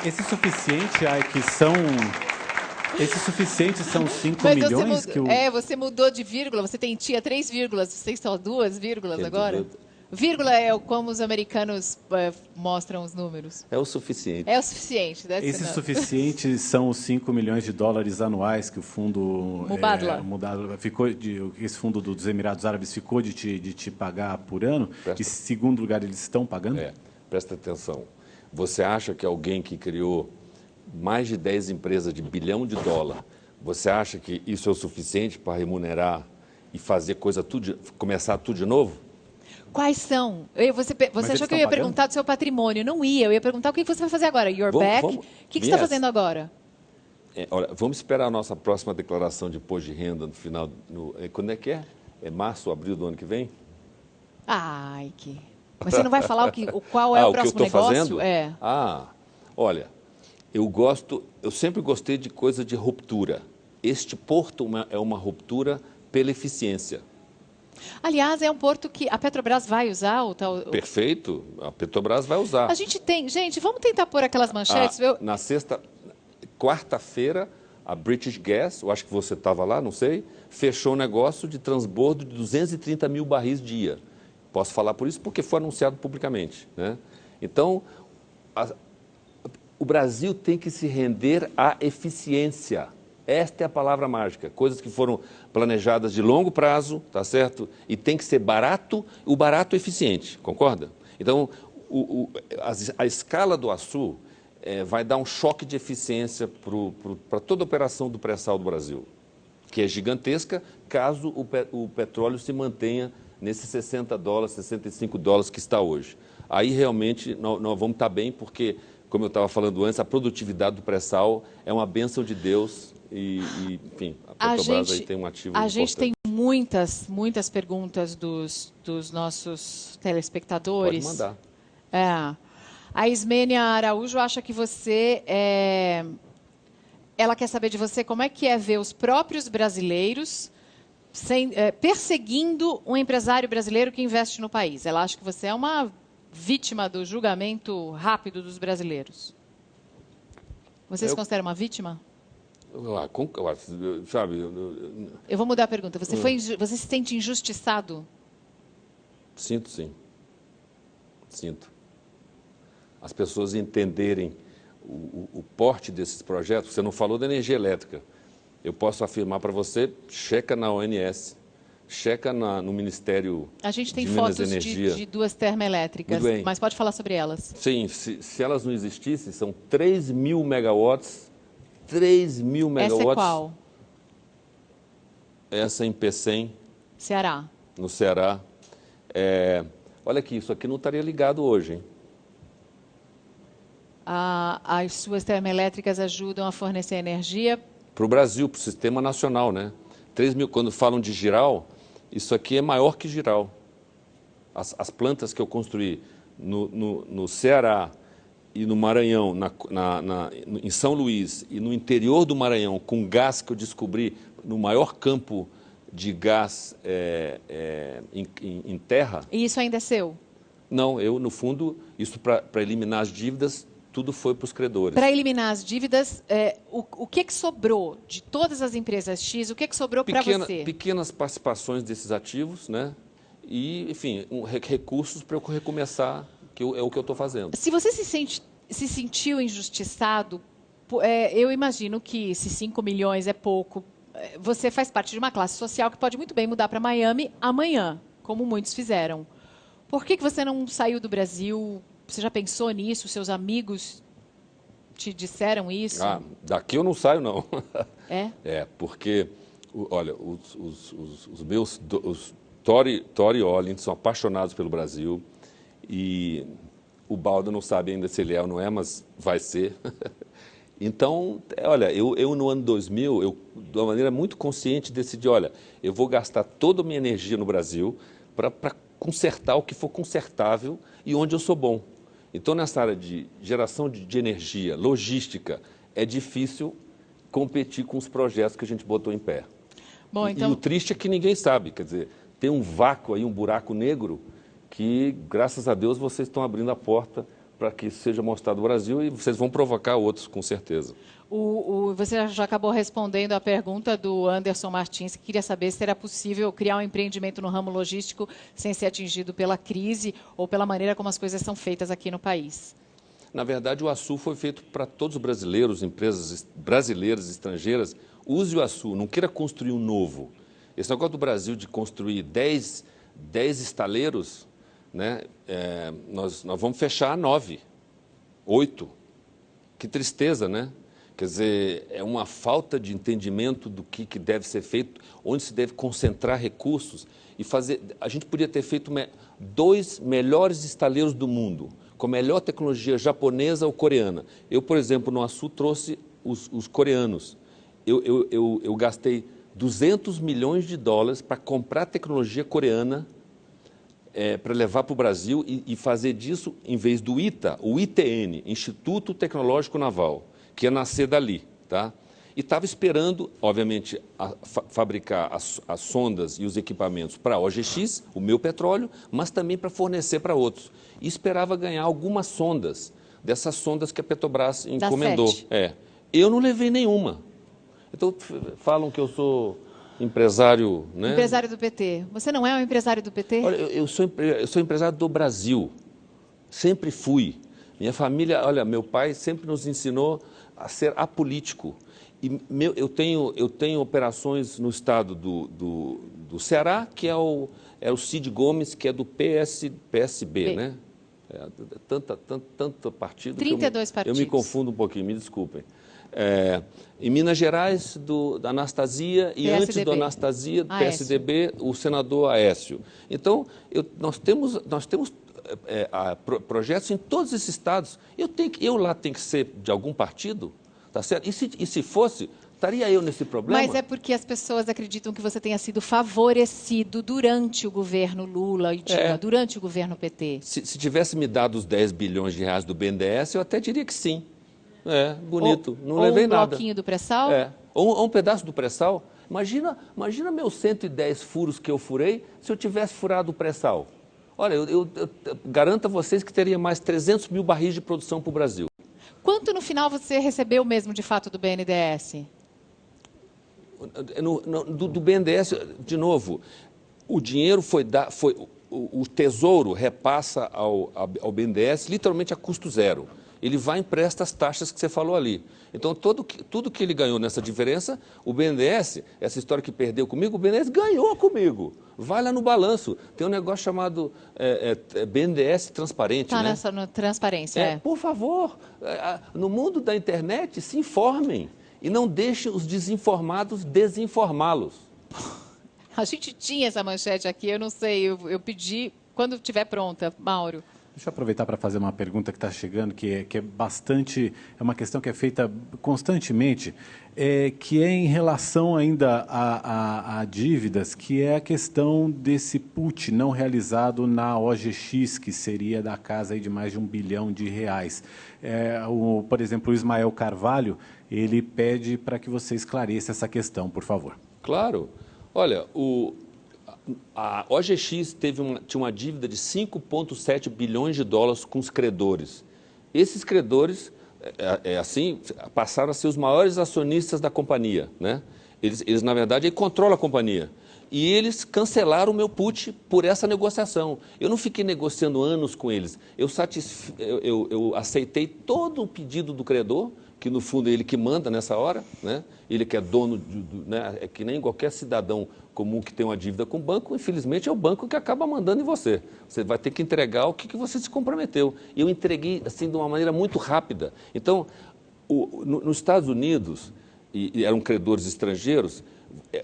Esse suficiente, que são... Esses suficientes são 5 Mas milhões? Você mudou de vírgula, tinha 3 vírgulas, vocês são 2 vírgulas agora? Vírgula é como os americanos mostram os números. É o suficiente. É o suficiente. Esses suficientes são os 5 milhões de dólares anuais que o fundo... Mubadala. Esse fundo dos Emirados Árabes ficou de te pagar por ano? E, segundo lugar, eles estão pagando? Presta atenção. Você acha que alguém que criou mais de 10 empresas de $1 bilhão, você acha que isso é o suficiente para remunerar e fazer começar tudo de novo? Quais são? Você achou que eu ia perguntar do seu patrimônio? Não ia. Eu ia perguntar o que você vai fazer agora. You're back? O que você está fazendo agora? Olha, vamos esperar a nossa próxima declaração de imposto de renda no final... Quando é que é? É março, abril do ano que vem? Mas você não vai falar qual é o próximo que eu estou negócio? Fazendo? Olha, Eu sempre gostei de coisa de ruptura. Este porto é uma ruptura pela eficiência. Aliás, é um porto que a Petrobras vai usar? O tal... Perfeito, a Petrobras vai usar. A gente tem... Gente, vamos tentar pôr aquelas manchetes? Na quarta-feira, a British Gas, eu acho que você estava lá, não sei, fechou um negócio de transbordo de 230 mil barris dia. Posso falar por isso porque foi anunciado publicamente, né? Então, o Brasil tem que se render à eficiência. Esta é a palavra mágica. Coisas que foram planejadas de longo prazo, tá certo? E tem que ser barato, o barato eficiente, concorda? Então, a escala do açu vai dar um choque de eficiência para toda a operação do pré-sal do Brasil, que é gigantesca, caso o petróleo se mantenha nesses 60 dólares, 65 dólares que está hoje. Aí, realmente, nós vamos estar bem, porque, como eu estava falando antes, a produtividade do pré-sal é uma bênção de Deus. Enfim, a Petrobras aí tem um ativo importante. A gente tem muitas perguntas dos nossos telespectadores. Pode mandar. A Ismênia Araújo acha que você... Ela quer saber de você como é que é ver os próprios brasileiros perseguindo um empresário brasileiro que investe no país. Ela acha que você é uma vítima do julgamento rápido dos brasileiros. Você se considera uma vítima? Sabe, eu vou mudar a pergunta. Você se sente injustiçado? Sinto, sim. Sinto. As pessoas entenderem o porte desses projetos. Você não falou da energia elétrica. Eu posso afirmar para você, checa na ONS, checa no Ministério de Minas e Energia. A gente tem fotos de duas termoelétricas, mas pode falar sobre elas. Sim, se elas não existissem, são 3 mil megawatts. 3 mil megawatts. Essa é qual? Essa em Pecém. Ceará. No Ceará. Olha aqui, isso aqui não estaria ligado hoje, hein? As suas termoelétricas ajudam a fornecer energia? Para o Brasil, para o sistema nacional, né? 3 mil, quando falam de giral, isso aqui é maior que giral. As plantas que eu construí no Ceará, e no Maranhão, em São Luís e no interior do Maranhão, com gás que eu descobri no maior campo de gás em terra. E isso ainda é seu? Não, no fundo, isso para eliminar as dívidas, tudo foi para os credores. Para eliminar as dívidas, o que sobrou de todas as empresas X, o que sobrou para você? Pequenas participações desses ativos, né? E, enfim, recursos para eu recomeçar, é o que eu estou fazendo. Se você se sentiu injustiçado, eu imagino que se 5 milhões é pouco, você faz parte de uma classe social que pode muito bem mudar para Miami amanhã, como muitos fizeram. Por que você não saiu do Brasil? Você já pensou nisso? Seus amigos te disseram isso? Daqui eu não saio, não. Porque, olha, os meus Tory e Olin são apaixonados pelo Brasil e o Balda não sabe ainda se ele é ou não é, mas vai ser. Então, olha, eu no ano 2000, de uma maneira muito consciente, decidi, olha, eu vou gastar toda a minha energia no Brasil para consertar o que for consertável e onde eu sou bom. Então, nessa área de geração de energia, logística, é difícil competir com os projetos que a gente botou em pé. Bom, então... E o triste é que ninguém sabe, quer dizer, tem um vácuo aí, um buraco negro, que, graças a Deus, vocês estão abrindo a porta para que isso seja mostrado no Brasil e vocês vão provocar outros, com certeza. Você já acabou respondendo a pergunta do Anderson Martins, que queria saber se era possível criar um empreendimento no ramo logístico sem ser atingido pela crise ou pela maneira como as coisas são feitas aqui no país. Na verdade, o açu foi feito para todos os brasileiros, empresas brasileiras, estrangeiras. Use o açu, não queira construir um novo. Esse negócio do Brasil de construir 10 estaleiros, né, nós vamos fechar 9, 8. Que tristeza, né? Quer dizer, é uma falta de entendimento do que deve ser feito, onde se deve concentrar recursos e fazer... A gente podia ter feito 2 melhores estaleiros do mundo, com a melhor tecnologia japonesa ou coreana. Eu, por exemplo, no açu trouxe os coreanos. Eu gastei 200 milhões de dólares para comprar tecnologia coreana para levar para o Brasil e fazer disso, em vez do ITA, o ITN, Instituto Tecnológico Naval, que ia nascer dali, tá? E estava esperando, obviamente, fabricar as sondas e os equipamentos para a OGX, o meu petróleo, mas também para fornecer para outros. E esperava ganhar algumas sondas, dessas sondas que a Petrobras encomendou. Eu não levei nenhuma. Então, falam que eu sou empresário... né? Empresário do PT. Você não é um empresário do PT? Olha, eu sou empresário do Brasil. Sempre fui. Minha família, olha, meu pai sempre nos ensinou a ser apolítico. E eu tenho operações no estado do Ceará, que é o Cid Gomes, que é do PSB, né? Tanto partido 32 que partidos. Eu me confundo um pouquinho, me desculpem. Em Minas Gerais, da Anastasia, e PSDB. antes do Anastasia, do PSDB, o senador Aécio. Então, nós temos projetos em todos esses estados. Eu lá tenho que ser de algum partido? Tá certo? E se fosse, estaria eu nesse problema? Mas é porque as pessoas acreditam que você tenha sido favorecido durante o governo Lula e Dilma, durante o governo PT. Se tivesse me dado os 10 bilhões de reais do BNDES, eu até diria que sim. Bonito. Não levei nada. Ou um bloquinho do pré-sal? Ou um pedaço do pré-sal. Imagina meus 110 furos que eu furei se eu tivesse furado o pré-sal. Olha, eu garanto a vocês que teria mais 300 mil barris de produção para o Brasil. Quanto no final você recebeu mesmo de fato do BNDES? Do BNDES, de novo, o dinheiro o Tesouro repassa ao BNDES literalmente a custo zero. Ele vai e empresta as taxas que você falou ali. Então, tudo que ele ganhou nessa diferença, o BNDES, essa história que perdeu comigo, o BNDES ganhou comigo. Vai lá no balanço. Tem um negócio chamado BNDES transparente. Está né? nessa transparência. Por favor, no mundo da internet, se informem. E não deixem os desinformados desinformá-los. A gente tinha essa manchete aqui, eu não sei, eu pedi, quando estiver pronta, Mauro. Deixa eu aproveitar para fazer uma pergunta que está chegando, que é bastante, é uma questão que é feita constantemente, que é em relação ainda a dívidas, que é a questão desse put não realizado na OGX, que seria da casa aí de mais de R$1 bilhão. Por exemplo, o Ismael Carvalho, ele pede para que você esclareça essa questão, por favor. Claro. Olha, a OGX tinha uma dívida de 5,7 bilhões de dólares com os credores. Esses credores, assim, passaram a ser os maiores acionistas da companhia, né? Eles na verdade, controlam a companhia. E eles cancelaram o meu put por essa negociação. Eu não fiquei negociando anos com eles. Eu aceitei todo o pedido do credor, que no fundo é ele que manda nessa hora, né? Ele que é dono, né? É que nem qualquer cidadão comum que tem uma dívida com o banco, infelizmente é o banco que acaba mandando em você. Você vai ter que entregar o que você se comprometeu. E eu entreguei assim de uma maneira muito rápida. Então, nos Estados Unidos, e eram credores estrangeiros,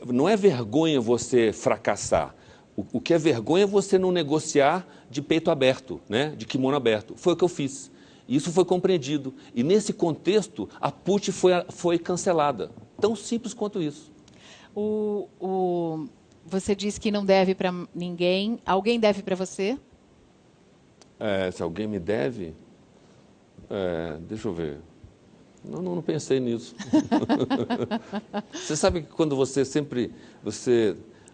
não é vergonha você fracassar. O que é vergonha é você não negociar de peito aberto, né? De kimono aberto. Foi o que eu fiz. Isso foi compreendido. E, nesse contexto, a put foi cancelada. Tão simples quanto isso. Você disse que não deve para ninguém. Alguém deve para você? Se alguém me deve... deixa eu ver. Não pensei nisso. Você sabe que quando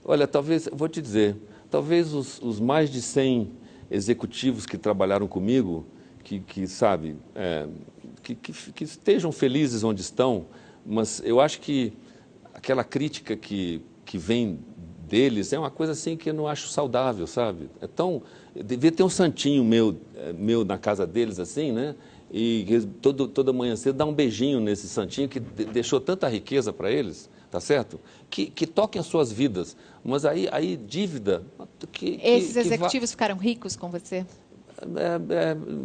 olha, talvez... Vou te dizer. Talvez os mais de 100 executivos que trabalharam comigo... que estejam felizes onde estão, mas eu acho que aquela crítica que vem deles é uma coisa assim que eu não acho saudável, sabe? Devia ter um santinho meu na casa deles, assim, né? E toda manhã cedo dá um beijinho nesse santinho que deixou tanta riqueza para eles, tá certo? Que toquem as suas vidas, mas aí dívida... Esses executivos ficaram ricos com você?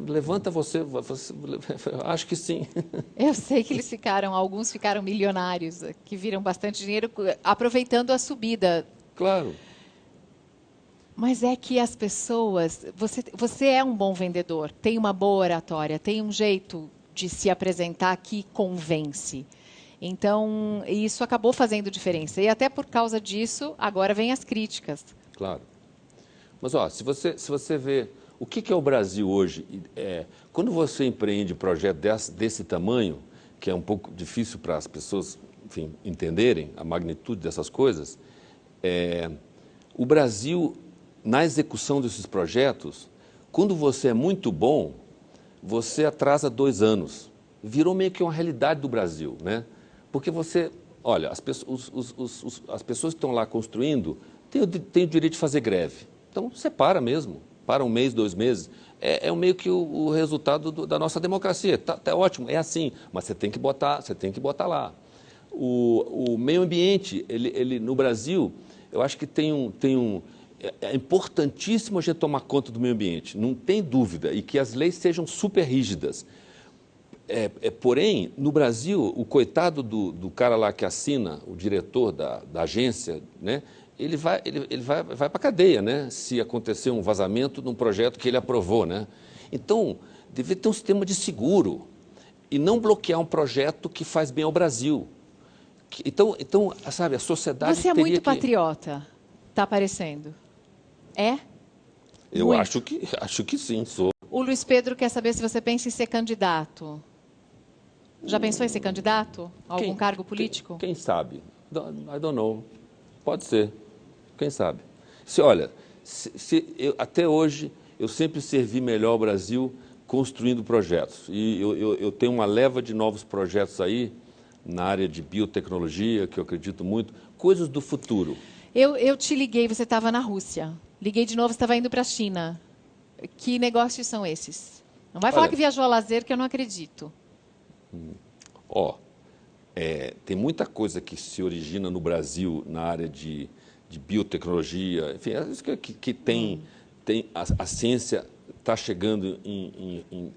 Levanta você, acho que sim. Eu sei que alguns ficaram milionários, que viram bastante dinheiro aproveitando a subida. Claro. Mas é que as pessoas... Você é um bom vendedor, tem uma boa oratória, tem um jeito de se apresentar que convence. Então, isso acabou fazendo diferença. E até por causa disso, agora vem as críticas. Claro. Mas, se você vê... O que é o Brasil hoje? Quando você empreende projeto desse tamanho, que é um pouco difícil para as pessoas, enfim, entenderem a magnitude dessas coisas, o Brasil, na execução desses projetos, quando você é muito bom, você atrasa 2 anos. Virou meio que uma realidade do Brasil, né? Porque você, olha, as pessoas que estão lá construindo têm o direito de fazer greve. Então, você para mesmo, para 1 mês, 2 meses. É meio que o resultado da nossa democracia. Tá ótimo, é assim, mas você tem que botar lá. O meio ambiente, ele no Brasil, eu acho que é importantíssimo a gente tomar conta do meio ambiente, não tem dúvida, e que as leis sejam super rígidas. Porém, no Brasil, o coitado do cara lá que assina, o diretor da agência, né, ele vai para a cadeia, né, se acontecer um vazamento de um projeto que ele aprovou, né? Então, deve ter um sistema de seguro e não bloquear um projeto que faz bem ao Brasil. Então, sabe, a sociedade Você é teria muito patriota, está aparecendo. É? Eu Muito. acho que sim, sou. O Luiz Pedro quer saber se você pensa em ser candidato. Já pensou em ser candidato a algum cargo político? Quem sabe? I don't know. Pode ser. Quem sabe? Olha, até hoje eu sempre servi melhor o Brasil construindo projetos. E eu tenho uma leva de novos projetos aí na área de biotecnologia, que eu acredito muito, coisas do futuro. Eu te liguei, você estava na Rússia. Liguei de novo, você estava indo para a China. Que negócios são esses? Não vai falar que viajou a lazer, que eu não acredito. Tem muita coisa que se origina no Brasil na área de biotecnologia, enfim, é isso que tem a ciência está chegando em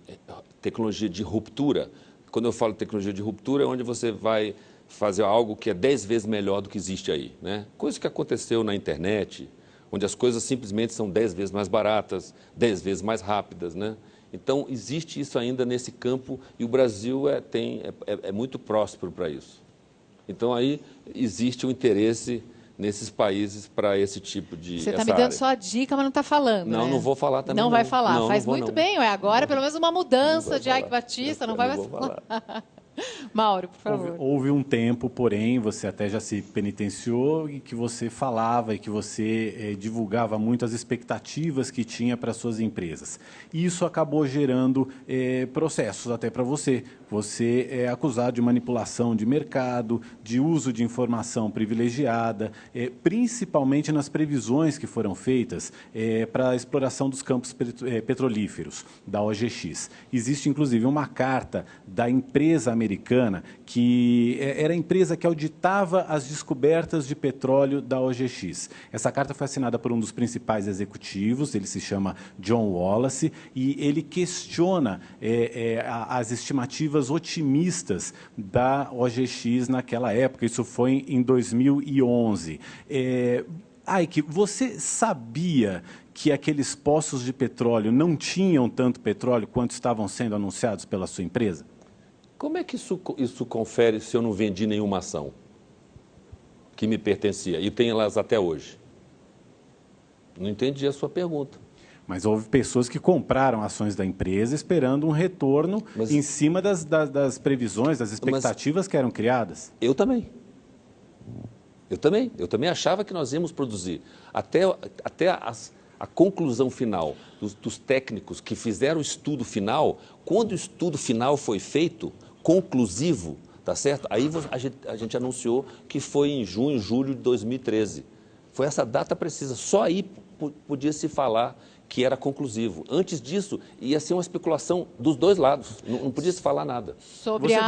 tecnologia de ruptura. Quando eu falo tecnologia de ruptura, é onde você vai fazer algo que é 10 vezes melhor do que existe aí, né? Coisa que aconteceu na internet, onde as coisas simplesmente são 10 vezes mais baratas, 10 vezes mais rápidas, né? Então, existe isso ainda nesse campo e o Brasil é muito próspero para isso. Então, aí existe um interesse nesses países para esse tipo de Você está me dando só a dica, mas não está falando, Não, né? não vou falar também. Não vai falar. Não, Faz não vou, muito não. bem. Agora, pelo menos, uma mudança de Ike Batista. Não vai mais falar. Mauro, por favor. Houve um tempo, porém, você até já se penitenciou, e que você falava e que você divulgava muito as expectativas que tinha para suas empresas. E isso acabou gerando processos até para você. Você é acusado de manipulação de mercado, de uso de informação privilegiada, principalmente nas previsões que foram feitas para a exploração dos campos petrolíferos da OGX. Existe, inclusive, uma carta da empresa americana, que era a empresa que auditava as descobertas de petróleo da OGX. Essa carta foi assinada por um dos principais executivos, ele se chama John Wallace, e ele questiona as estimativas otimistas da OGX naquela época. Isso foi em 2011. Ike, você sabia que aqueles poços de petróleo não tinham tanto petróleo quanto estavam sendo anunciados pela sua empresa? Como é que isso confere se eu não vendi nenhuma ação que me pertencia e tenho elas até hoje? Não entendi a sua pergunta. Mas houve pessoas que compraram ações da empresa esperando um retorno em cima das previsões, das expectativas que eram criadas. Eu também. Eu também achava que nós íamos produzir. Até a conclusão final dos técnicos que fizeram o estudo final, quando o estudo final foi feito, conclusivo, tá certo? Aí a gente anunciou que foi em junho, julho de 2013. Foi essa data precisa. Só aí podia se falar que era conclusivo. Antes disso, ia ser uma especulação dos dois lados. Não podia se falar nada.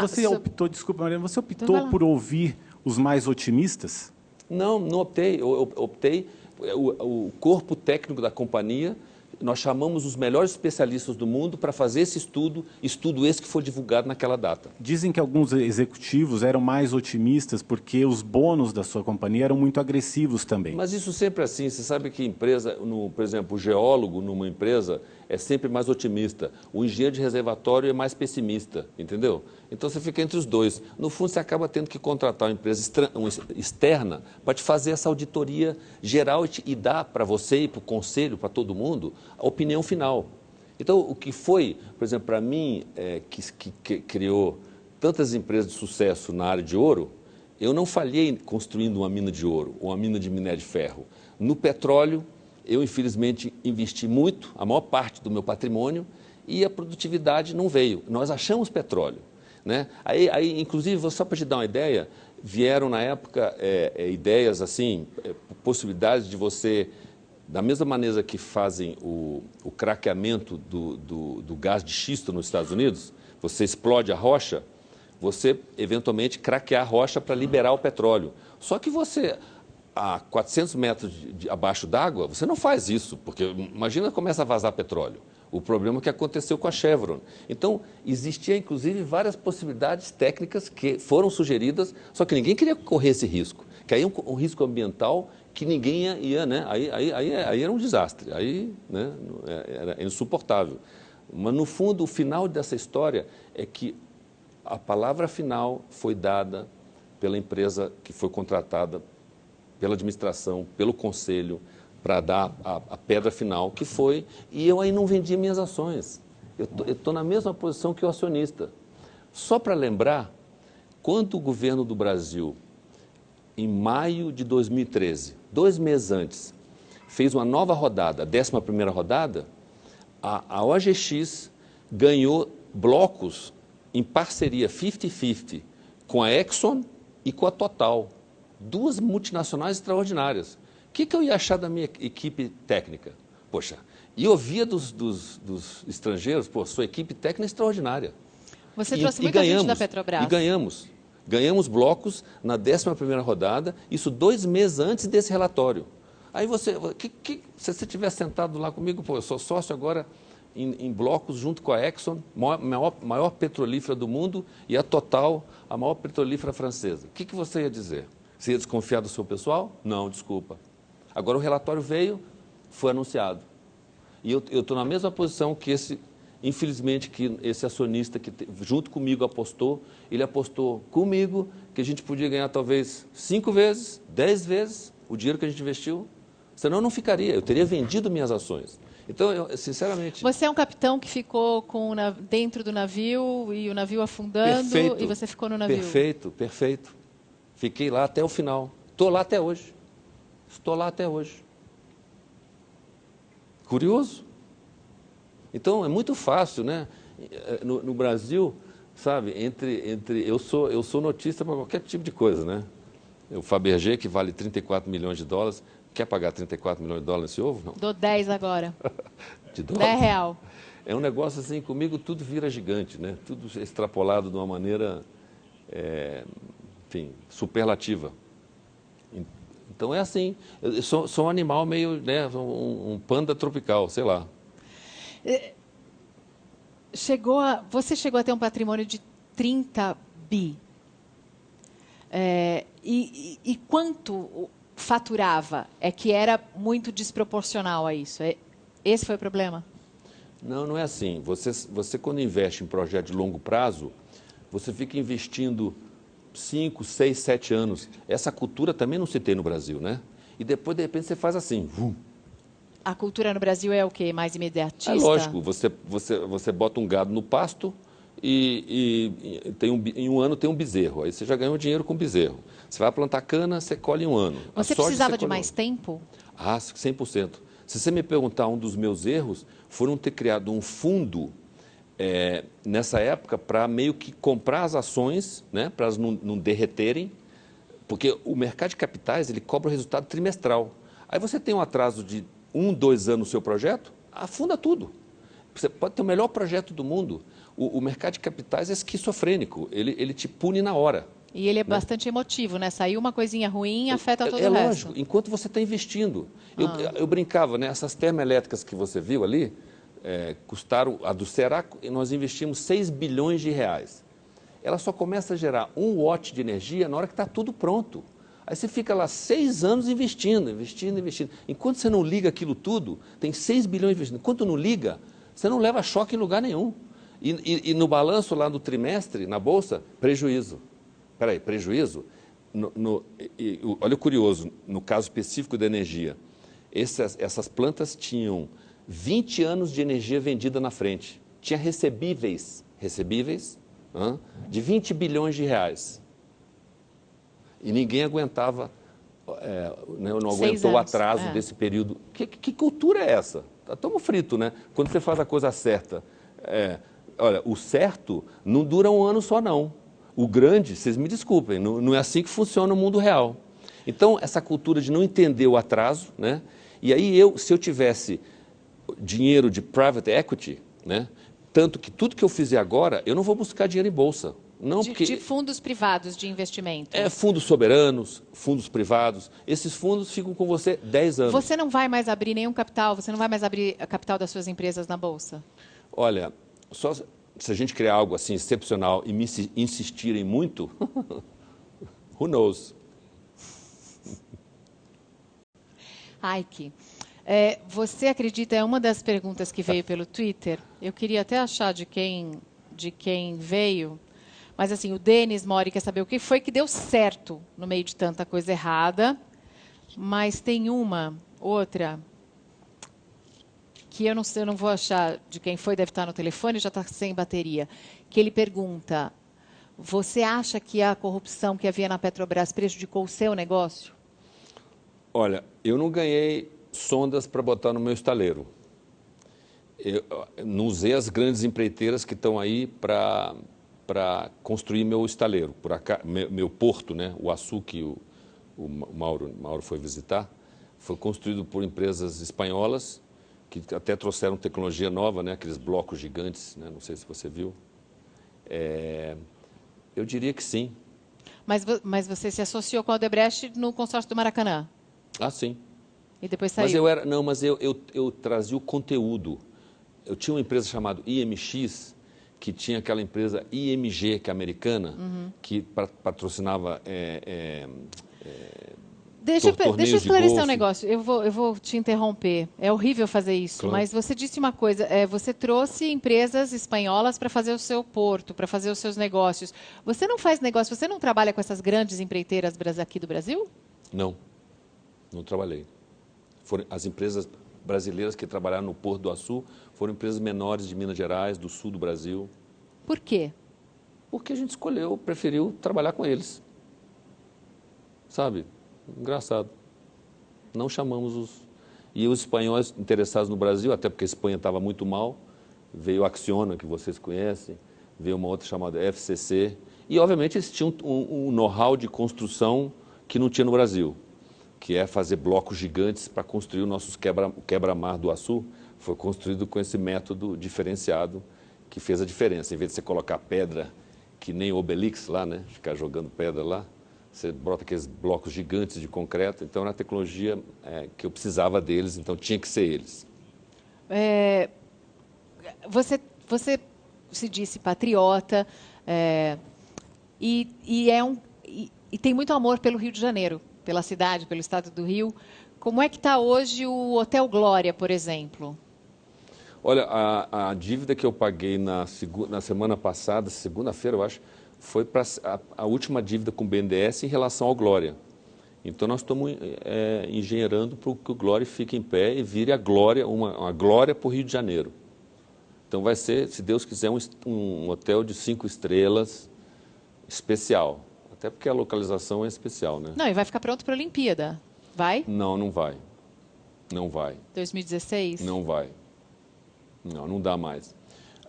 Você optou, desculpa, Mariana, você optou por ouvir os mais otimistas? Não optei. Eu optei, o corpo técnico da companhia, nós chamamos os melhores especialistas do mundo para fazer esse estudo esse que foi divulgado naquela data. Dizem que alguns executivos eram mais otimistas porque os bônus da sua companhia eram muito agressivos também. Mas isso sempre é assim. Você sabe que empresa, por exemplo, o geólogo numa empresa é sempre mais otimista. O engenheiro de reservatório é mais pessimista, entendeu? Então você fica entre os dois. No fundo, você acaba tendo que contratar uma empresa externa para te fazer essa auditoria geral e dar para você e para o conselho, para todo mundo, a opinião final. Então, o que foi, por exemplo, para mim, que criou tantas empresas de sucesso na área de ouro, eu não falhei construindo uma mina de ouro ou uma mina de minério de ferro. No petróleo, eu infelizmente investi muito, a maior parte do meu patrimônio, e a produtividade não veio. Nós achamos petróleo, né? Aí inclusive, só para te dar uma ideia, vieram na época ideias assim, possibilidades de você, da mesma maneira que fazem o craqueamento do gás de xisto nos Estados Unidos, você explode a rocha, você eventualmente craquear a rocha para liberar o petróleo. Só que você, a 400 metros abaixo d'água, você não faz isso, porque imagina começa a vazar petróleo. O problema que aconteceu com a Chevron. Então, existia inclusive várias possibilidades técnicas que foram sugeridas, só que ninguém queria correr esse risco. Que aí é um risco ambiental que ninguém ia, né? Aí era um desastre, aí, né? Era insuportável. Mas, no fundo, o final dessa história é que a palavra final foi dada pela empresa que foi contratada pela administração, pelo conselho, para dar a pedra final, que foi, e eu aí não vendi minhas ações. Eu estou na mesma posição que o acionista. Só para lembrar, quando o governo do Brasil, em maio de 2013, 2 meses antes, fez uma nova rodada, a 11ª rodada, a OGX ganhou blocos em parceria 50-50 com a Exxon e com a Total, 2 multinacionais extraordinárias. O que eu ia achar da minha equipe técnica? Poxa, e eu via dos estrangeiros, pô, sua equipe técnica é extraordinária. Você trouxe muita gente da Petrobras. E ganhamos. Ganhamos blocos na 11ª rodada, isso 2 meses antes desse relatório. Aí se você tivesse sentado lá comigo, pô, eu sou sócio agora em blocos junto com a Exxon, maior petrolífera do mundo, e a Total, a maior petrolífera francesa. O que você ia dizer? Você ia desconfiar do seu pessoal? Não, desculpa. Agora o relatório veio, foi anunciado. E eu estou na mesma posição que infelizmente, que esse acionista que junto comigo apostou, ele apostou comigo que a gente podia ganhar talvez 5 vezes, 10 vezes o dinheiro que a gente investiu. Senão eu não ficaria, eu teria vendido minhas ações. Então, eu, sinceramente... Você é um capitão que ficou dentro do navio e o navio afundando, perfeito, e você ficou no navio. Perfeito, perfeito. Fiquei lá até o final. Estou lá até hoje. Estou lá até hoje. Curioso. Então, é muito fácil, né? No Brasil, sabe, eu sou notista para qualquer tipo de coisa, né? O Fabergé, que vale 34 milhões de dólares, quer pagar 34 milhões de dólares nesse ovo? Não. Dou 10 agora. De dólar? 10 real. É um negócio assim, comigo tudo vira gigante, né? Tudo extrapolado de uma maneira, enfim, superlativa. Então é assim, eu sou um animal meio, né, um panda tropical, sei lá. Você chegou a ter um patrimônio de 30 bi. E quanto faturava? É que era muito desproporcional a isso. Esse foi o problema? Não, não é assim. Você quando investe em projeto de longo prazo, você fica investindo 5, 6, 7 anos. Essa cultura também não se tem no Brasil, né? E depois, de repente, você faz assim. Vum. A cultura no Brasil é o quê? Mais imediatista? É lógico. Você bota um gado no pasto e em um ano tem um bezerro. Aí você já ganhou dinheiro com bezerro. Você vai plantar cana, você colhe em um ano. Você precisava de mais tempo? Ah, 100%. Se você me perguntar, um dos meus erros foram ter criado um fundo nessa época para meio que comprar as ações, né, para elas não derreterem, porque o mercado de capitais ele cobra o resultado trimestral. Aí você tem um atraso de 1, 2 anos no seu projeto, afunda tudo. Você pode ter o melhor projeto do mundo. O mercado de capitais é esquizofrênico, ele te pune na hora. E ele é bastante emotivo, né? Saiu uma coisinha ruim, afeta todo o resto. É lógico, enquanto você está investindo. Eu brincava, né? Essas termoelétricas que você viu ali, custaram, a do Ceará, nós investimos 6 bilhões de reais. Ela só começa a gerar 1 watt de energia na hora que está tudo pronto. Aí você fica lá 6 anos investindo. Enquanto você não liga aquilo tudo, tem 6 bilhões investindo. Enquanto não liga, você não leva choque em lugar nenhum. E no balanço lá do trimestre, na Bolsa, prejuízo. Espera aí, prejuízo? Olha o curioso, no caso específico da energia. Essas plantas tinham 20 anos de energia vendida na frente. Tinha recebíveis de 20 bilhões de reais. E ninguém aguentava, não aguentou o atraso desse período. Que cultura é essa? Estamos fritos, né? Quando você faz a coisa certa. Olha, o certo não dura um ano só, não. O grande, vocês me desculpem, não é assim que funciona o mundo real. Então, essa cultura de não entender o atraso, né? E aí, se eu tivesse dinheiro de private equity, né? Tanto que tudo que eu fizer agora, eu não vou buscar dinheiro em bolsa. Não, de fundos privados de investimento. Fundos soberanos, fundos privados. Esses fundos ficam com você 10 anos. Você não vai mais abrir nenhum capital? Você não vai mais abrir a capital das suas empresas na Bolsa? Olha, só se a gente criar algo assim excepcional e me insistirem muito, who knows? Ike, você acredita, é uma das perguntas que veio pelo Twitter, eu queria até achar de quem veio, mas assim, o Denis Mori quer saber o que foi que deu certo no meio de tanta coisa errada, mas tem outra, que eu não vou achar de quem foi, deve estar no telefone, já está sem bateria, que ele pergunta, você acha que a corrupção que havia na Petrobras prejudicou o seu negócio? Olha, eu não ganhei sondas para botar no meu estaleiro. Eu não usei as grandes empreiteiras que estão aí para construir meu estaleiro, meu porto, né? O Açu, que o Mauro foi visitar, foi construído por empresas espanholas, que até trouxeram tecnologia nova, né? Aqueles blocos gigantes, né? Não sei se você viu. Eu diria que sim. Mas você se associou com a Odebrecht no consórcio do Maracanã? Ah, sim. E depois saiu? Mas eu trazia o conteúdo. Eu tinha uma empresa chamada IMX, que tinha aquela empresa IMG, que é americana, que patrocinava Deixa eu esclarecer um golfe. negócio. Eu vou te interromper. É horrível fazer isso, claro. Mas você disse uma coisa. Você trouxe empresas espanholas para fazer o seu porto, para fazer os seus negócios. Você não faz negócio, você não trabalha com essas grandes empreiteiras aqui do Brasil? Não trabalhei. As empresas brasileiras que trabalharam no Porto do Açu foram empresas menores de Minas Gerais, do sul do Brasil. Por quê? Porque a gente preferiu trabalhar com eles. Sabe? Engraçado. Não chamamos E os espanhóis interessados no Brasil, até porque a Espanha estava muito mal, veio a Acciona, que vocês conhecem, veio uma outra chamada FCC, e obviamente eles tinham um know-how de construção que não tinha no Brasil, que é fazer blocos gigantes para construir os nossos quebra-mar do Açu. Foi construído com esse método diferenciado que fez a diferença. Em vez de você colocar pedra, que nem o Obelix lá, né? Ficar jogando pedra lá, você brota aqueles blocos gigantes de concreto. Então, era a tecnologia que eu precisava deles, então tinha que ser eles. Você se disse patriota e tem muito amor pelo Rio de Janeiro, pela cidade, pelo estado do Rio. Como é que está hoje o Hotel Glória, por exemplo? Olha, a dívida que eu paguei na semana passada, segunda-feira, eu acho, foi para a última dívida com o BNDES em relação ao Glória. Então, nós estamos engenheirando para que o Glória fique em pé e vire a Glória, uma glória para o Rio de Janeiro. Então, vai ser, se Deus quiser, um hotel de 5 estrelas especial. Até porque a localização é especial, né? Não, e vai ficar pronto para a Olimpíada. Vai? Não, não vai. Não vai. 2016? Não vai. Não dá mais.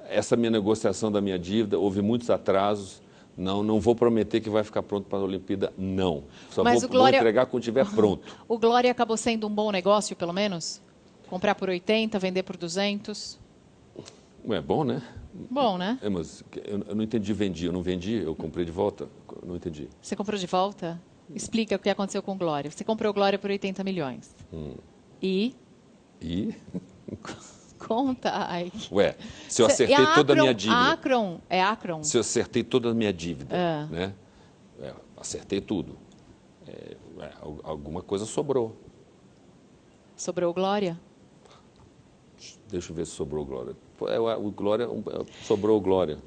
Essa minha negociação da minha dívida, houve muitos atrasos. Não vou prometer que vai ficar pronto para a Olimpíada, não. Só vou entregar quando estiver pronto. O Glória acabou sendo um bom negócio, pelo menos? Comprar por 80, vender por 200? É bom, né? Bom, né? Mas eu não entendi vendi. Eu não vendi, eu comprei de volta. Não entendi. Você comprou de volta? Explica o que aconteceu com o Glória. Você comprou o Glória por 80 milhões. E? Conta, ai. Ué, se eu acertei toda a minha dívida... É Acron? Se eu acertei toda a minha dívida, né? Acertei tudo. Alguma coisa sobrou. Sobrou o Glória? Deixa eu ver se sobrou o Glória. O Glória, sobrou o Glória.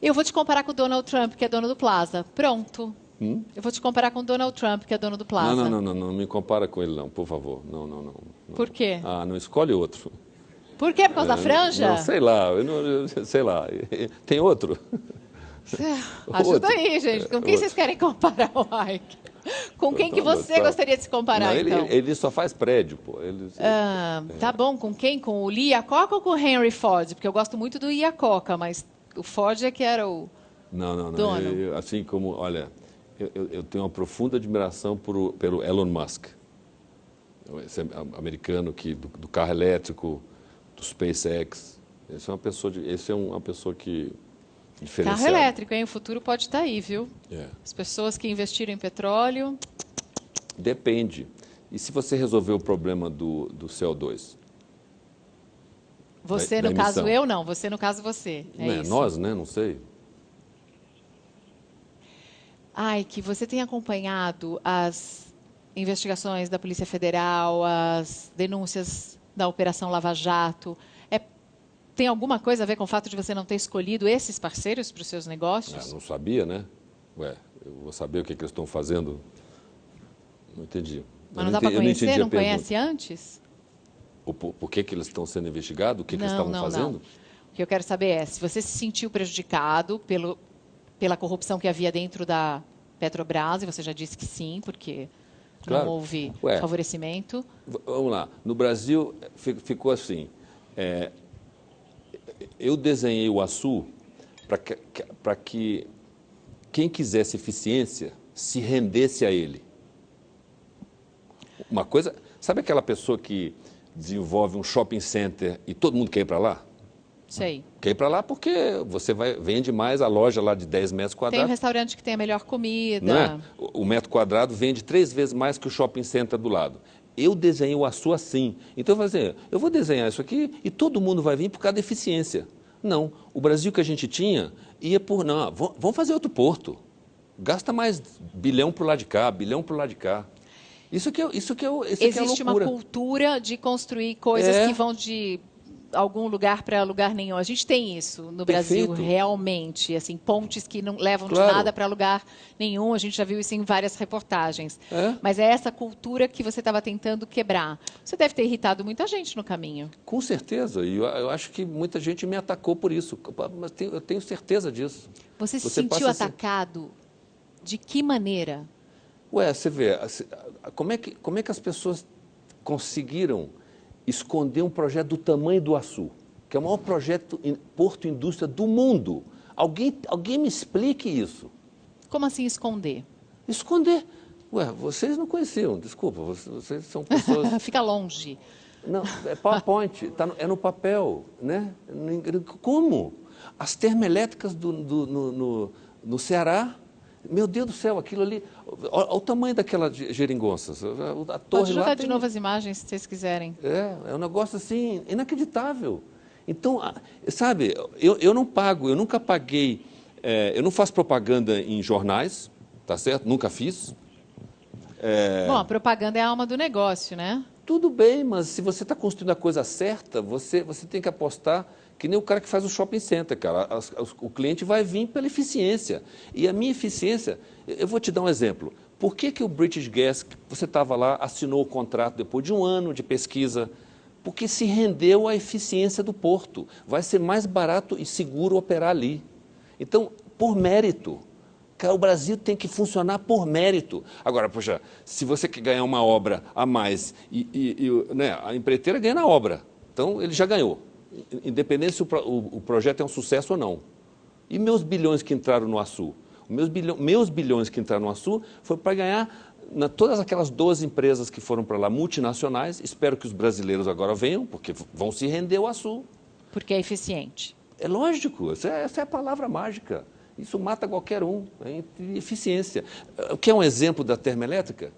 Eu vou te comparar com o Donald Trump, que é dono do Plaza. Pronto. Eu vou te comparar com o Donald Trump, que é dono do Plaza. Não me compara com ele, não, por favor. Não. Por quê? Não escolhe outro. Por quê? Por causa da franja? Não, sei lá. Tem outro. Ajuda aí, gente. Com quem vocês querem comparar o Ike? Com quem que você gostaria de se comparar, não, então? Ele só faz prédio, pô. Tá bom, com quem? Com o Lee Iacocca ou com o Henry Ford? Porque eu gosto muito do Iacocca, mas o Ford é que era o dono. Assim como, olha, eu tenho uma profunda admiração pelo Elon Musk. Esse americano do carro elétrico, do SpaceX. Esse é uma pessoa que... Carro elétrico, hein? O futuro pode estar aí, viu? As pessoas que investiram em petróleo... Depende. E se você resolver o problema do CO2? Você, no caso, eu não. Você, no caso, você. Isso. Nós, né? Não sei. Que você tem acompanhado as investigações da Polícia Federal, as denúncias da Operação Lava Jato. Tem alguma coisa a ver com o fato de você não ter escolhido esses parceiros para os seus negócios? Não sabia, né? Eu vou saber o que eles estão fazendo. Não entendi. Mas não dá para conhecer? Não conhece antes? Por que eles estão sendo investigados? O que eles estavam fazendo? Não. O que eu quero saber é se você se sentiu prejudicado pela corrupção que havia dentro da Petrobras, e você já disse que sim, porque não houve favorecimento. Vamos lá. No Brasil, ficou assim. Eu desenhei o Açu para que quem quisesse eficiência se rendesse a ele. Uma coisa... Sabe aquela pessoa que desenvolve um shopping center e todo mundo quer ir para lá? Sei. Quer ir para lá porque você vende mais a loja lá de 10 metros quadrados. Tem um restaurante que tem a melhor comida. Não é? O metro quadrado vende 3 vezes mais que o shopping center do lado. Eu desenhei o Açu assim. Então, eu vou desenhar isso aqui e todo mundo vai vir por causa da eficiência. Não. O Brasil que a gente tinha ia por... Não, vamos fazer outro porto. Gasta mais bilhão para o lado de cá, bilhão para o lado de cá. Existe uma cultura de construir coisas que vão de algum lugar para lugar nenhum. A gente tem isso no Brasil, realmente. Assim, pontes que não levam de nada para lugar nenhum. A gente já viu isso em várias reportagens. Mas é essa cultura que você estava tentando quebrar. Você deve ter irritado muita gente no caminho. Com certeza. E eu acho que muita gente me atacou por isso. Mas eu tenho certeza disso. Você se sentiu atacado? De que maneira? Você vê, como é que as pessoas conseguiram esconder um projeto do tamanho do Açu, que é o maior projeto em porto-indústria do mundo? Alguém me explique isso. Como assim esconder? Esconder. Vocês não conheciam, desculpa, vocês são pessoas... Fica longe. Não, é PowerPoint, é no papel, né? Como? As termoelétricas no Ceará... Meu Deus do céu, aquilo ali... Olha o tamanho daquela geringonça. A torre Pode jogar de novo as imagens, se vocês quiserem. É um negócio assim, inacreditável. Então, sabe, eu não pago, eu nunca paguei... eu não faço propaganda em jornais, tá certo? Nunca fiz. Bom, a propaganda é a alma do negócio, né? Tudo bem, mas se você está construindo a coisa certa, você tem que apostar... Que nem o cara que faz o shopping center, cara. O cliente vai vir pela eficiência. E a minha eficiência... Eu vou te dar um exemplo. Por que o British Gas, você estava lá, assinou o contrato depois de um ano de pesquisa? Porque se rendeu à eficiência do porto. Vai ser mais barato e seguro operar ali. Então, por mérito. Cara, o Brasil tem que funcionar por mérito. Agora, poxa, se você quer ganhar uma obra a mais, né, a empreiteira ganha na obra. Então, ele já ganhou. Independente se o projeto é um sucesso ou não. E meus bilhões que entraram no Açu? Meus bilhões que entraram no Açu foi para ganhar todas aquelas 12 empresas que foram para lá, multinacionais. Espero que os brasileiros agora venham, porque vão se render ao Açu. Porque é eficiente. É lógico, essa é a palavra mágica. Isso mata qualquer um, é eficiência. O que é um exemplo da termoelétrica?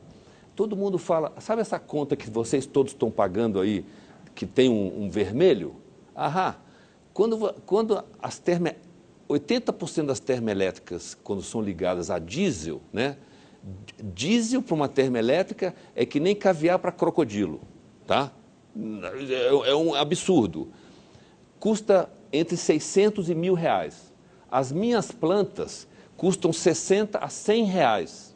Todo mundo fala, sabe essa conta que vocês todos estão pagando aí, que tem um vermelho? Quando 80% das termoelétricas, quando são ligadas a diesel, né? Diesel para uma termoelétrica é que nem caviar para crocodilo, tá? É um absurdo. Custa entre 600 e R$1.000. As minhas plantas custam 60 a 100 reais.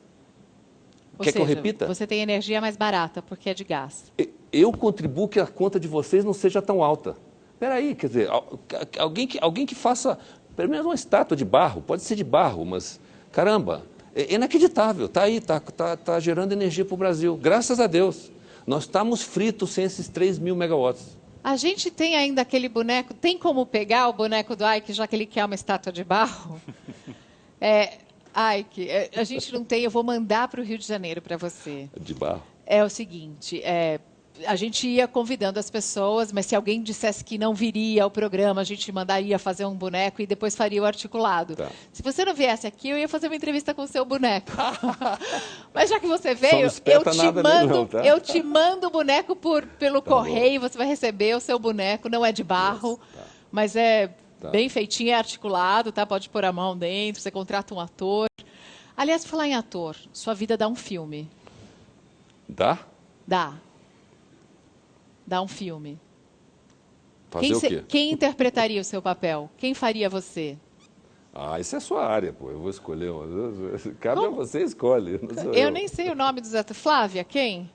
Quer que eu repita? Você tem energia mais barata porque é de gás. Eu contribuo que a conta de vocês não seja tão alta. Espera aí, quer dizer, alguém que faça Pelo menos uma estátua de barro, pode ser de barro, mas, caramba, é inacreditável, está aí, está gerando energia para o Brasil. Graças a Deus. Nós estamos fritos sem esses 3.000 megawatts. A gente tem ainda aquele boneco, tem como pegar o boneco do Ike, já que ele quer uma estátua de barro? Ike, a gente não tem, eu vou mandar para o Rio de Janeiro para você. De barro? É o seguinte, a gente ia convidando as pessoas, mas se alguém dissesse que não viria ao programa, a gente mandaria fazer um boneco e depois faria o articulado. Tá. Se você não viesse aqui, eu ia fazer uma entrevista com o seu boneco. Mas já que você veio, eu te mando o boneco pelo correio, você vai receber o seu boneco, não é de barro, mas é bem feitinho, é articulado, tá? Pode pôr a mão dentro, você contrata um ator. Aliás, por falar em ator, sua vida dá um filme. Dá? Dá. Dá um filme. Fazer o quê? Quem interpretaria o seu papel? Quem faria você? Isso é a sua área, pô. Eu vou escolher. Cabe a você, escolhe. Não sou eu. Nem sei o nome dos atores. Flávia, quem?